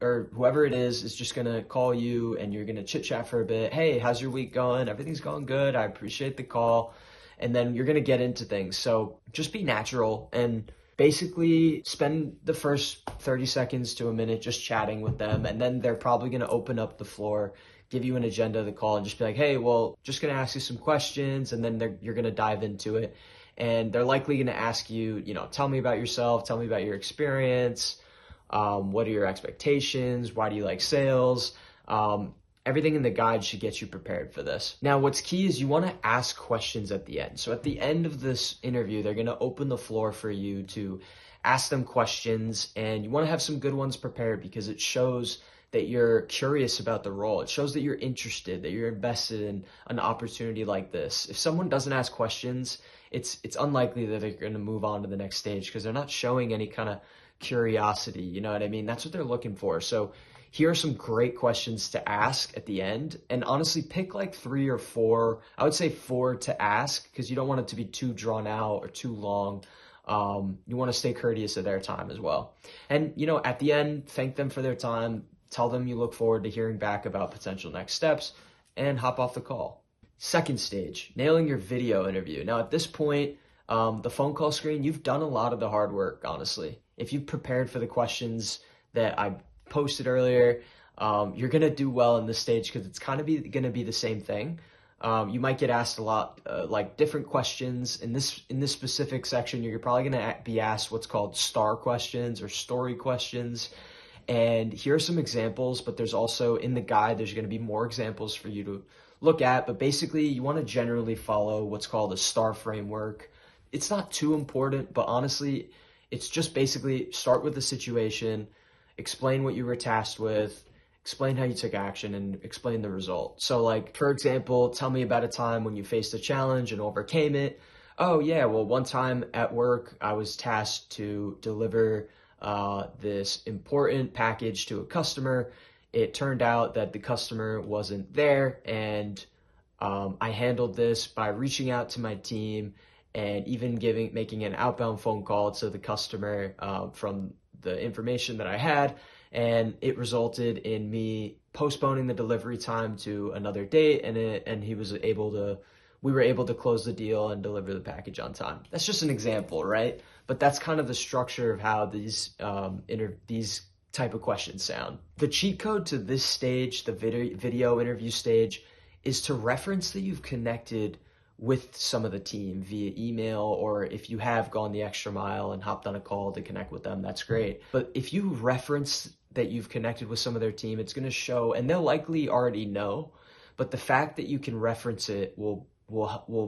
or whoever it is just going to call you, and you're going to chit chat for a bit. Hey, how's your week going? Everything's going good. I appreciate the call. And then you're going to get into things. So just be natural and basically spend the first 30 seconds to a minute just chatting with them. And then they're probably going to open up the floor, give you an agenda of the call, and just be like, hey, well, just going to ask you some questions. And then you're going to dive into it. And they're likely going to ask you, tell me about yourself, tell me about your experience, what are your expectations, why do you like sales? Everything in the guide should get you prepared for this. Now, what's key is you want to ask questions at the end. So at the end of this interview, they're going to open the floor for you to ask them questions, and you want to have some good ones prepared, because it shows that you're curious about the role. It shows that you're interested, that you're invested in an opportunity like this. If someone doesn't ask questions, it's unlikely that they're going to move on to the next stage, because they're not showing any kind of curiosity. You know what I mean? That's what they're looking for. So Here are some great questions to ask at the end. And honestly, pick like 3 or 4. I would say 4 to ask because you don't want it to be too drawn out or too long. You want to stay courteous of their time as well. And, at the end, thank them for their time. Tell them you look forward to hearing back about potential next steps and hop off the call. Second stage, nailing your video interview. Now, at this point, the phone call screen, you've done a lot of the hard work, honestly. If you've prepared for the questions that I posted earlier, you're going to do well in this stage because it's kind of going to be the same thing. You might get asked a lot, like different questions. In this specific section, you're probably going to be asked what's called star questions or story questions. And here are some examples, but there's also in the guide, there's going to be more examples for you to look at. But basically, you want to generally follow what's called a star framework. It's not too important, but honestly, it's just basically start with the situation, explain what you were tasked with, explain how you took action, and explain the result. So like, for example, tell me about a time when you faced a challenge and overcame it. Oh yeah, well, one time at work, I was tasked to deliver this important package to a customer. It turned out that the customer wasn't there, and I handled this by reaching out to my team and even making an outbound phone call to the customer from the information that I had, and it resulted in me postponing the delivery time to another date, and we were able to close the deal and deliver the package on time. That's just an example, right? But that's kind of the structure of how these type of questions sound. The cheat code to this stage, the video interview stage, is to reference that you've connected with some of the team via email, or if you have gone the extra mile and hopped on a call to connect with them, that's great. But if you reference that you've connected with some of their team, it's going to show, and they'll likely already know, but the fact that you can reference it will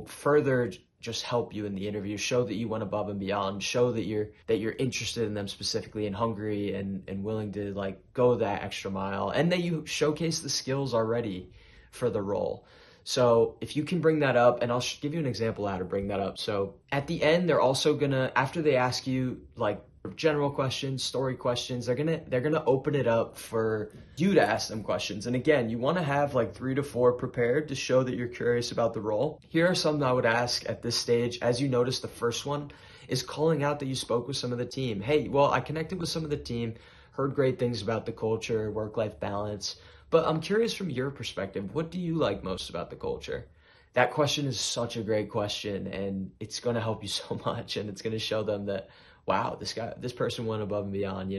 further just help you in the interview, show that you went above and beyond, show that you're interested in them specifically and hungry and willing to like go that extra mile, and that you showcase the skills already for the role. So if you can bring that up, and I'll give you an example how to bring that up. So at the end, they're also gonna, after they ask you like general questions, story questions, they're gonna open it up for you to ask them questions. And again, you want to have like 3 to 4 prepared to show that you're curious about the role. Here are some that I would ask at this stage. As you notice, the first one is calling out that you spoke with some of the team. Hey, well, I connected with some of the team, heard great things about the culture, work-life balance, but I'm curious from your perspective, what do you like most about the culture? That question is such a great question, and it's going to help you so much, and it's going to show them that, wow, this person went above and beyond,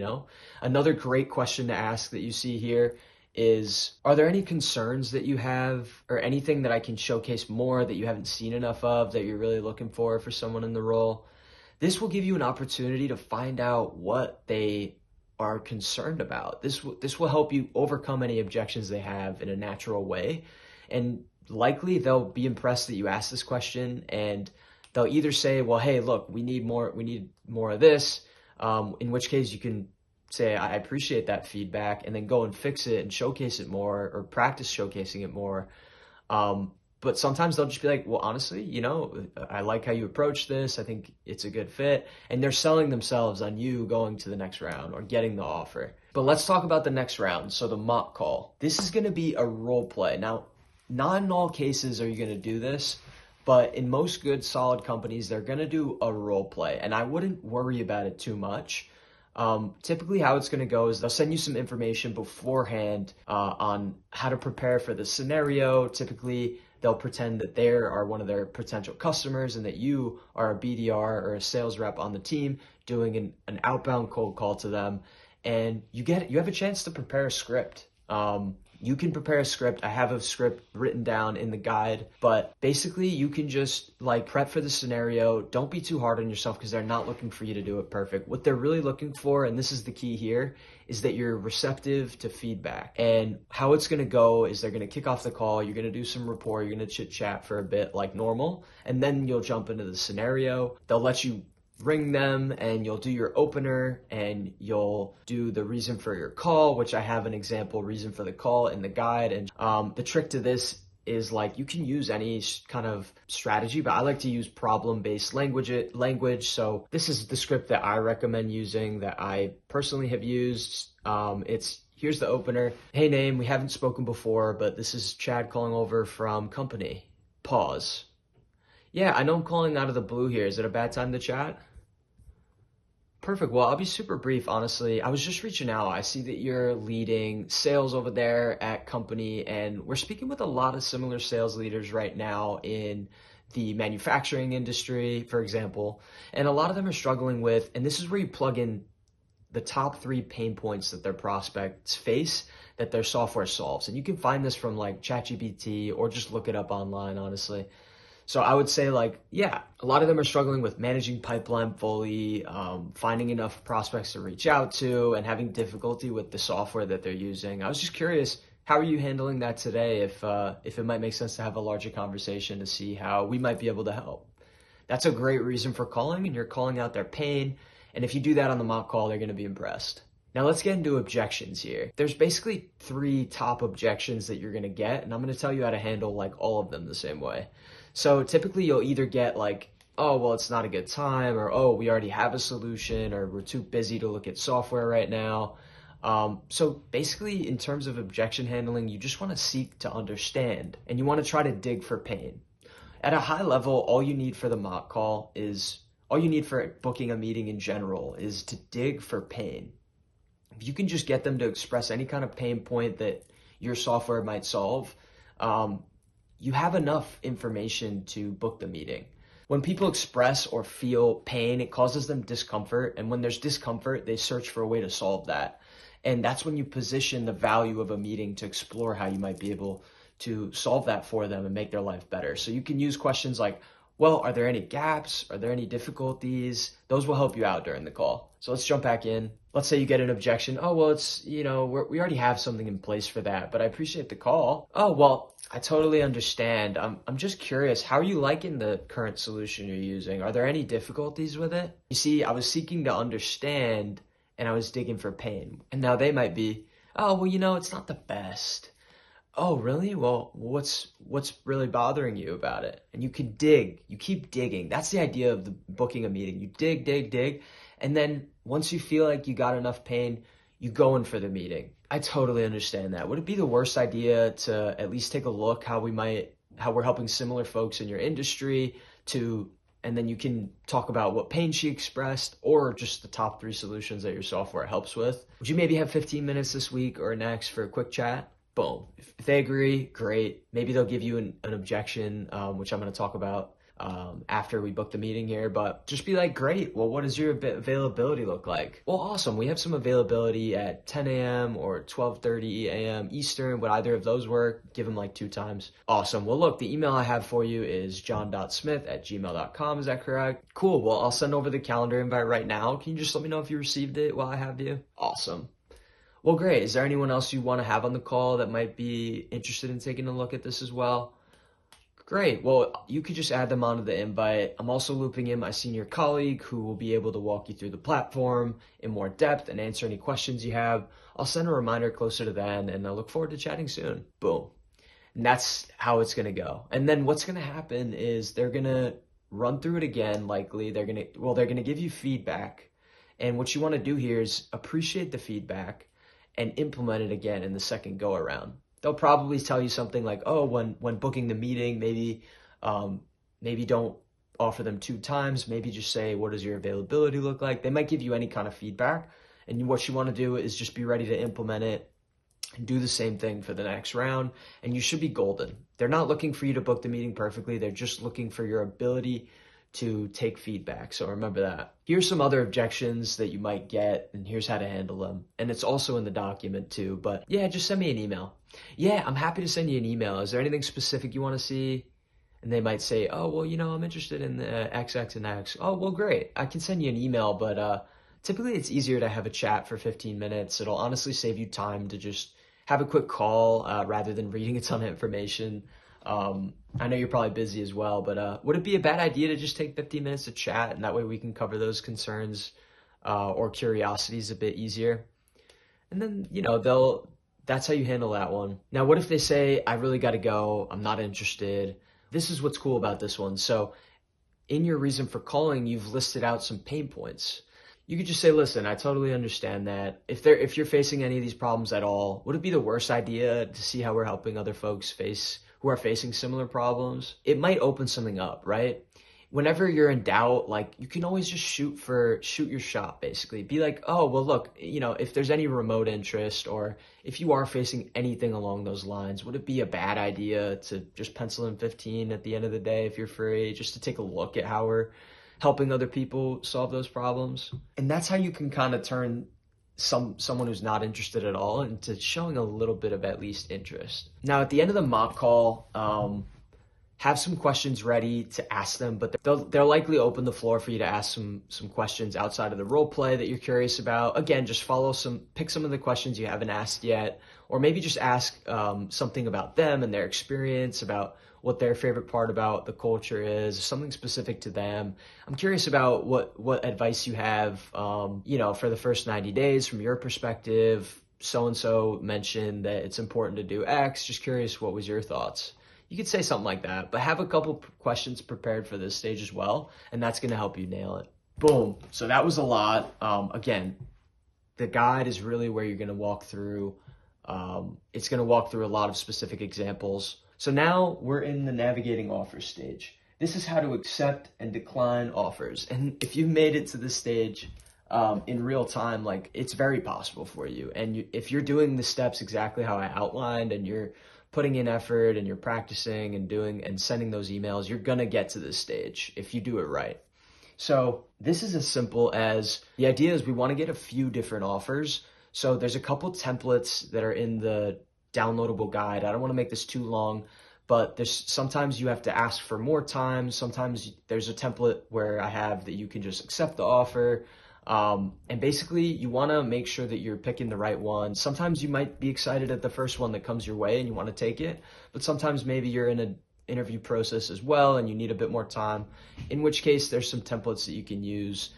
Another great question to ask that you see here is, are there any concerns that you have or anything that I can showcase more that you haven't seen enough of that you're really looking for someone in the role? This will give you an opportunity to find out what they are concerned about. This will help you overcome any objections they have in a natural way. And likely they'll be impressed that you asked this question, and they'll either say, well, hey, look, we need more of this, in which case you can say, I appreciate that feedback, and then go and fix it and showcase it more or practice showcasing it more. But sometimes they'll just be like, well, honestly, I like how you approach this. I think it's a good fit. And they're selling themselves on you going to the next round or getting the offer. But let's talk about the next round. So the mock call. This is going to be a role play. Now, not in all cases are you going to do this, but in most good, solid companies, they're going to do a role play. And I wouldn't worry about it too much. Typically how it's going to go is they'll send you some information beforehand on how to prepare for the scenario. Typically, they'll pretend that they are one of their potential customers and that you are a BDR or a sales rep on the team doing an outbound cold call to them. And you have a chance to prepare a script. You can prepare a script. I have a script written down in the guide, but basically you can just like prep for the scenario. Don't be too hard on yourself because they're not looking for you to do it perfect. What they're really looking for, and this is the key here, is that you're receptive to feedback. And how it's going to go is they're going to kick off the call. You're going to do some rapport. You're going to chit chat for a bit like normal. And then you'll jump into the scenario. They'll let you ring them and you'll do your opener and you'll do the reason for your call, which I have an example reason for the call in the guide. And the trick to this is like you can use any kind of strategy, but I like to use problem-based language. So this is the script that I recommend using that I personally have used. It's Here's the opener. Hey, name, we haven't spoken before, but this is Chad calling over from company. Pause. Yeah, I know I'm calling out of the blue here. Is it a bad time to chat? Perfect. Well, I'll be super brief, honestly. I was just reaching out. I see that you're leading sales over there at company, and we're speaking with a lot of similar sales leaders right now in the manufacturing industry, for example. And a lot of them are struggling with, and this is where you plug in the top 3 pain points that their prospects face that their software solves. And you can find this from like ChatGPT or just look it up online, honestly. So I would say like, yeah, a lot of them are struggling with managing pipeline fully, finding enough prospects to reach out to, and having difficulty with the software that they're using. I was just curious, how are you handling that today? If it might make sense to have a larger conversation to see how we might be able to help. That's a great reason for calling, and you're calling out their pain. And if you do that on the mock call, they're going to be impressed. Now let's get into objections here. There's basically 3 top objections that you're going to get, and I'm going to tell you how to handle like all of them the same way. So typically you'll either get like, oh, well, it's not a good time, or, oh, we already have a solution, or we're too busy to look at software right now. So basically in terms of objection handling, you just want to seek to understand, and you want to try to dig for pain. At a high level, all you need for booking a meeting in general is to dig for pain. If you can just get them to express any kind of pain point that your software might solve, you have enough information to book the meeting. When people express or feel pain, it causes them discomfort. And when there's discomfort, they search for a way to solve that. And that's when you position the value of a meeting to explore how you might be able to solve that for them and make their life better. So you can use questions like, well, are there any gaps? Are there any difficulties? Those will help you out during the call. So let's jump back in. Let's say you get an objection. Oh, well, we already have something in place for that, but I appreciate the call. Oh, well, I totally understand. I'm just curious, how are you liking the current solution you're using? Are there any difficulties with it? You see, I was seeking to understand and I was digging for pain. And now they might be, oh, well, it's not the best. Oh, really? Well, what's really bothering you about it? And you can dig, you keep digging. That's the idea of the booking a meeting. You dig. And then once you feel like you got enough pain, you go in for the meeting. I totally understand that. Would it be the worst idea to at least take a look how we're helping similar folks in your industry and then you can talk about what pain she expressed or just the top 3 solutions that your software helps with. Would you maybe have 15 minutes this week or next for a quick chat? Boom. If they agree, great. Maybe they'll give you an objection, which I'm going to talk about after we book the meeting here. But just be like, great. Well, what does your availability look like? Well, awesome. We have some availability at 10 a.m. or 12:30 a.m. Eastern. Would either of those work? Give them like 2 times. Awesome. Well, look, the email I have for you is john.smith@gmail.com. Is that correct? Cool. Well, I'll send over the calendar invite right now. Can you just let me know if you received it while I have you? Awesome. Well, great. Is there anyone else you want to have on the call that might be interested in taking a look at this as well? Great. Well, you could just add them onto the invite. I'm also looping in my senior colleague who will be able to walk you through the platform in more depth and answer any questions you have. I'll send a reminder closer to then, and I look forward to chatting soon. Boom. And that's how it's going to go. And then what's going to happen is they're going to run through it again, likely. They're going to give you feedback. And what you want to do here is appreciate the feedback and implement it again in the second go around. They'll probably tell you something like, oh, when booking the meeting, maybe don't offer them 2 times. Maybe just say, what does your availability look like? They might give you any kind of feedback. And what you want to do is just be ready to implement it and do the same thing for the next round. And you should be golden. They're not looking for you to book the meeting perfectly. They're just looking for your ability to take feedback. So remember that. Here's some other objections that you might get, and here's how to handle them. And it's also in the document too, but yeah, just send me an email. Yeah, I'm happy to send you an email. Is there anything specific you want to see? And they might say, oh, well, I'm interested in the X, X, and X. Oh, well, great. I can send you an email, but typically it's easier to have a chat for 15 minutes. It'll honestly save you time to just have a quick call rather than reading a ton of information. I know you're probably busy as well, but would it be a bad idea to just take 15 minutes to chat, and that way we can cover those concerns or curiosities a bit easier? And then, that's how you handle that one. Now, what if they say, I really got to go, I'm not interested? This is what's cool about this one. So in your reason for calling, you've listed out some pain points. You could just say, listen, I totally understand that. If you're facing any of these problems at all, would it be the worst idea to see how we're helping other folks who are facing similar problems? It might open something up, right? Whenever you're in doubt, like you can always just shoot your shot, basically. Be like, oh, well, look, if there's any remote interest or if you are facing anything along those lines, would it be a bad idea to just pencil in 15 at the end of the day if you're free, just to take a look at how we're helping other people solve those problems? And that's how you can kind of turn someone who's not interested at all into showing a little bit of at least interest. Now, at the end of the mock call, have some questions ready to ask them, but they'll likely open the floor for you to ask some questions outside of the role play that you're curious about. Again, just pick some of the questions you haven't asked yet, or maybe just ask something about them and their experience, about what their favorite part about the culture is, something specific to them. I'm curious about what advice you have, for the first 90 days from your perspective. So-and-so mentioned that it's important to do X. Just curious, what was your thoughts? You could say something like that, but have a couple questions prepared for this stage as well, and that's going to help you nail it. Boom. So that was a lot. Again, the guide is really where you're going to walk through. It's going to walk through a lot of specific examples. So now we're in the navigating offers stage. This is how to accept and decline offers. And if you've made it to this stage in real time, like, it's very possible for you. And if you're doing the steps exactly how I outlined, and you're putting in effort and you're practicing and doing and sending those emails, you're going to get to this stage if you do it right. So this is as simple as, the idea is we want to get a few different offers. So there's a couple templates that are in the downloadable guide. I don't want to make this too long, but sometimes you have to ask for more time. Sometimes there's a template where I have that you can just accept the offer. And basically you want to make sure that you're picking the right one. Sometimes you might be excited at the first one that comes your way and you want to take it, but sometimes maybe you're in an interview process as well and you need a bit more time, in which case there's some templates that you can use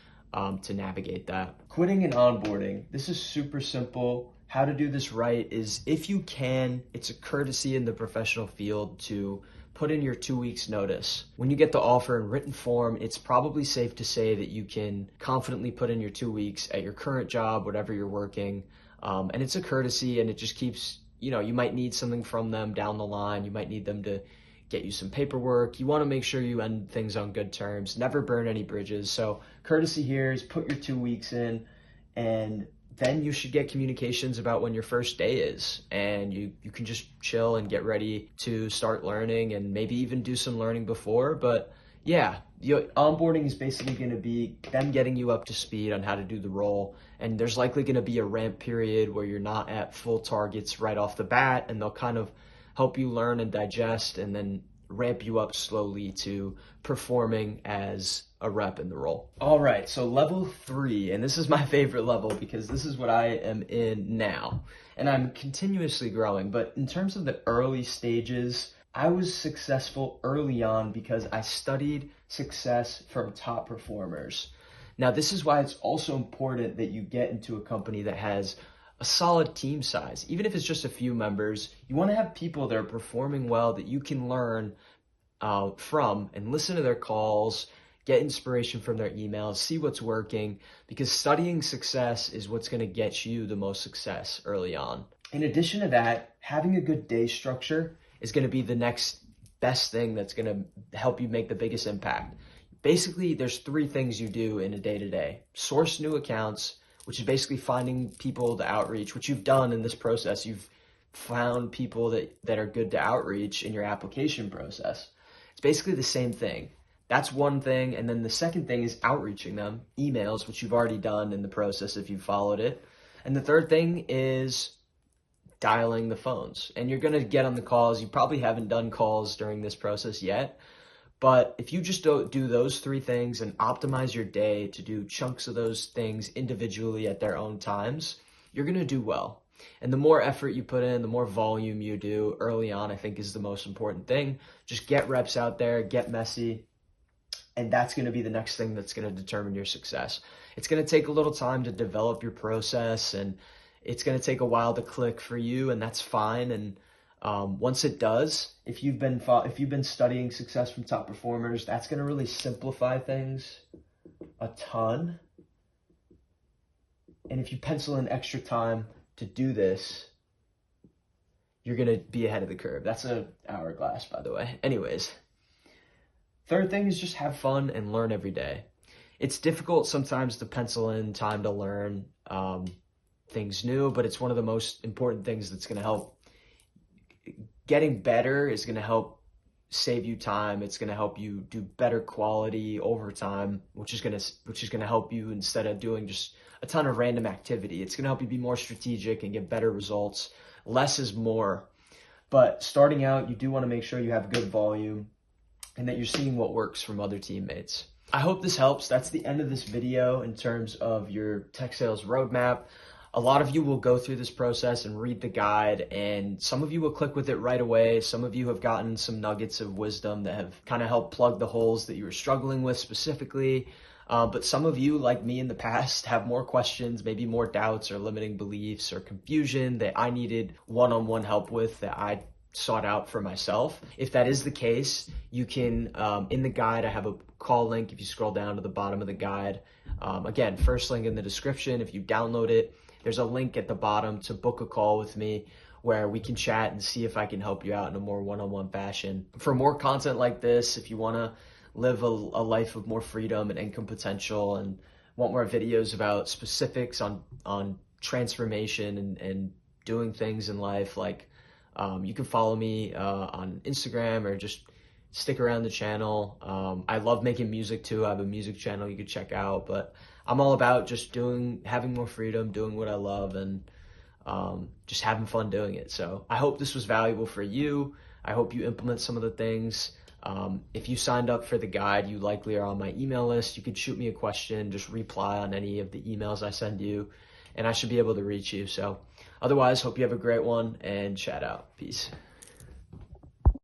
to navigate that. Quitting and onboarding. This is super simple. How to do this right is, if you can, it's a courtesy in the professional field to put in your 2 weeks notice. When you get the offer in written form, it's probably safe to say that you can confidently put in your 2 weeks at your current job, whatever you're working. And it's a courtesy, and it just keeps, you might need something from them down the line. You might need them to get you some paperwork. You want to make sure you end things on good terms, never burn any bridges. So courtesy here is put your 2 weeks in, and then you should get communications about when your first day is, and you can just chill and get ready to start learning, and maybe even do some learning before. But yeah, onboarding is basically going to be them getting you up to speed on how to do the role, and there's likely going to be a ramp period where you're not at full targets right off the bat, and they'll kind of help you learn and digest, and then ramp you up slowly to performing as a rep in the role. All right, so level 3, and this is my favorite level because this is what I am in now, and I'm continuously growing. But in terms of the early stages, I was successful early on because I studied success from top performers. Now, this is why it's also important that you get into a company that has a solid team size. Even if it's just a few members, you want to have people that are performing well that you can learn from and listen to their calls, get inspiration from their emails, see what's working, because studying success is what's going to get you the most success early on. In addition to that, having a good day structure is going to be the next best thing that's going to help you make the biggest impact. Basically, there's 3 things you do in a day-to-day. Source new accounts, which is basically finding people to outreach, which you've done in this process. You've found people that are good to outreach in your application process. It's basically the same thing. That's one thing. And then the second thing is outreaching them, emails, which you've already done in the process if you followed it. And the third thing is dialing the phones. And you're going to get on the calls. You probably haven't done calls during this process yet. But if you just don't do those 3 things and optimize your day to do chunks of those things individually at their own times, you're going to do well. And the more effort you put in, the more volume you do early on, I think, is the most important thing. Just get reps out there, get messy, and that's going to be the next thing that's going to determine your success. It's going to take a little time to develop your process, and it's going to take a while to click for you, and that's fine. And once it does, if you've been studying success from top performers, that's going to really simplify things a ton. And if you pencil in extra time to do this, you're going to be ahead of the curve. That's an hourglass, by the way. Anyways, third thing is just have fun and learn every day. It's difficult sometimes to pencil in time to learn things new, but it's one of the most important things that's going to help. Getting better is going to help save you time. It's going to help you do better quality over time, which is going to help you instead of doing just a ton of random activity. It's going to help you be more strategic and get better results. Less is more. But starting out, you do want to make sure you have good volume and that you're seeing what works from other teammates. I hope this helps. That's the end of this video in terms of your tech sales roadmap. A lot of you will go through this process and read the guide, and some of you will click with it right away. Some of you have gotten some nuggets of wisdom that have kind of helped plug the holes that you were struggling with specifically. But some of you, like me in the past, have more questions, maybe more doubts or limiting beliefs or confusion that I needed one-on-one help with, that I sought out for myself. If that is the case, you can, in the guide, I have a call link. If you scroll down to the bottom of the guide, again, first link in the description. If you download it, there's a link at the bottom to book a call with me where we can chat and see if I can help you out in a more one-on-one fashion. For more content like this, if you want to live a life of more freedom and income potential and want more videos about specifics on transformation and doing things in life, like you can follow me on Instagram or just stick around the channel. I love making music too. I have a music channel you could check out, but I'm all about just having more freedom, doing what I love, and just having fun doing it. So I hope this was valuable for you. I hope you implement some of the things. If you signed up for the guide, you likely are on my email list. You could shoot me a question, just reply on any of the emails I send you, and I should be able to reach you. So otherwise, hope you have a great one, and chat out. Peace.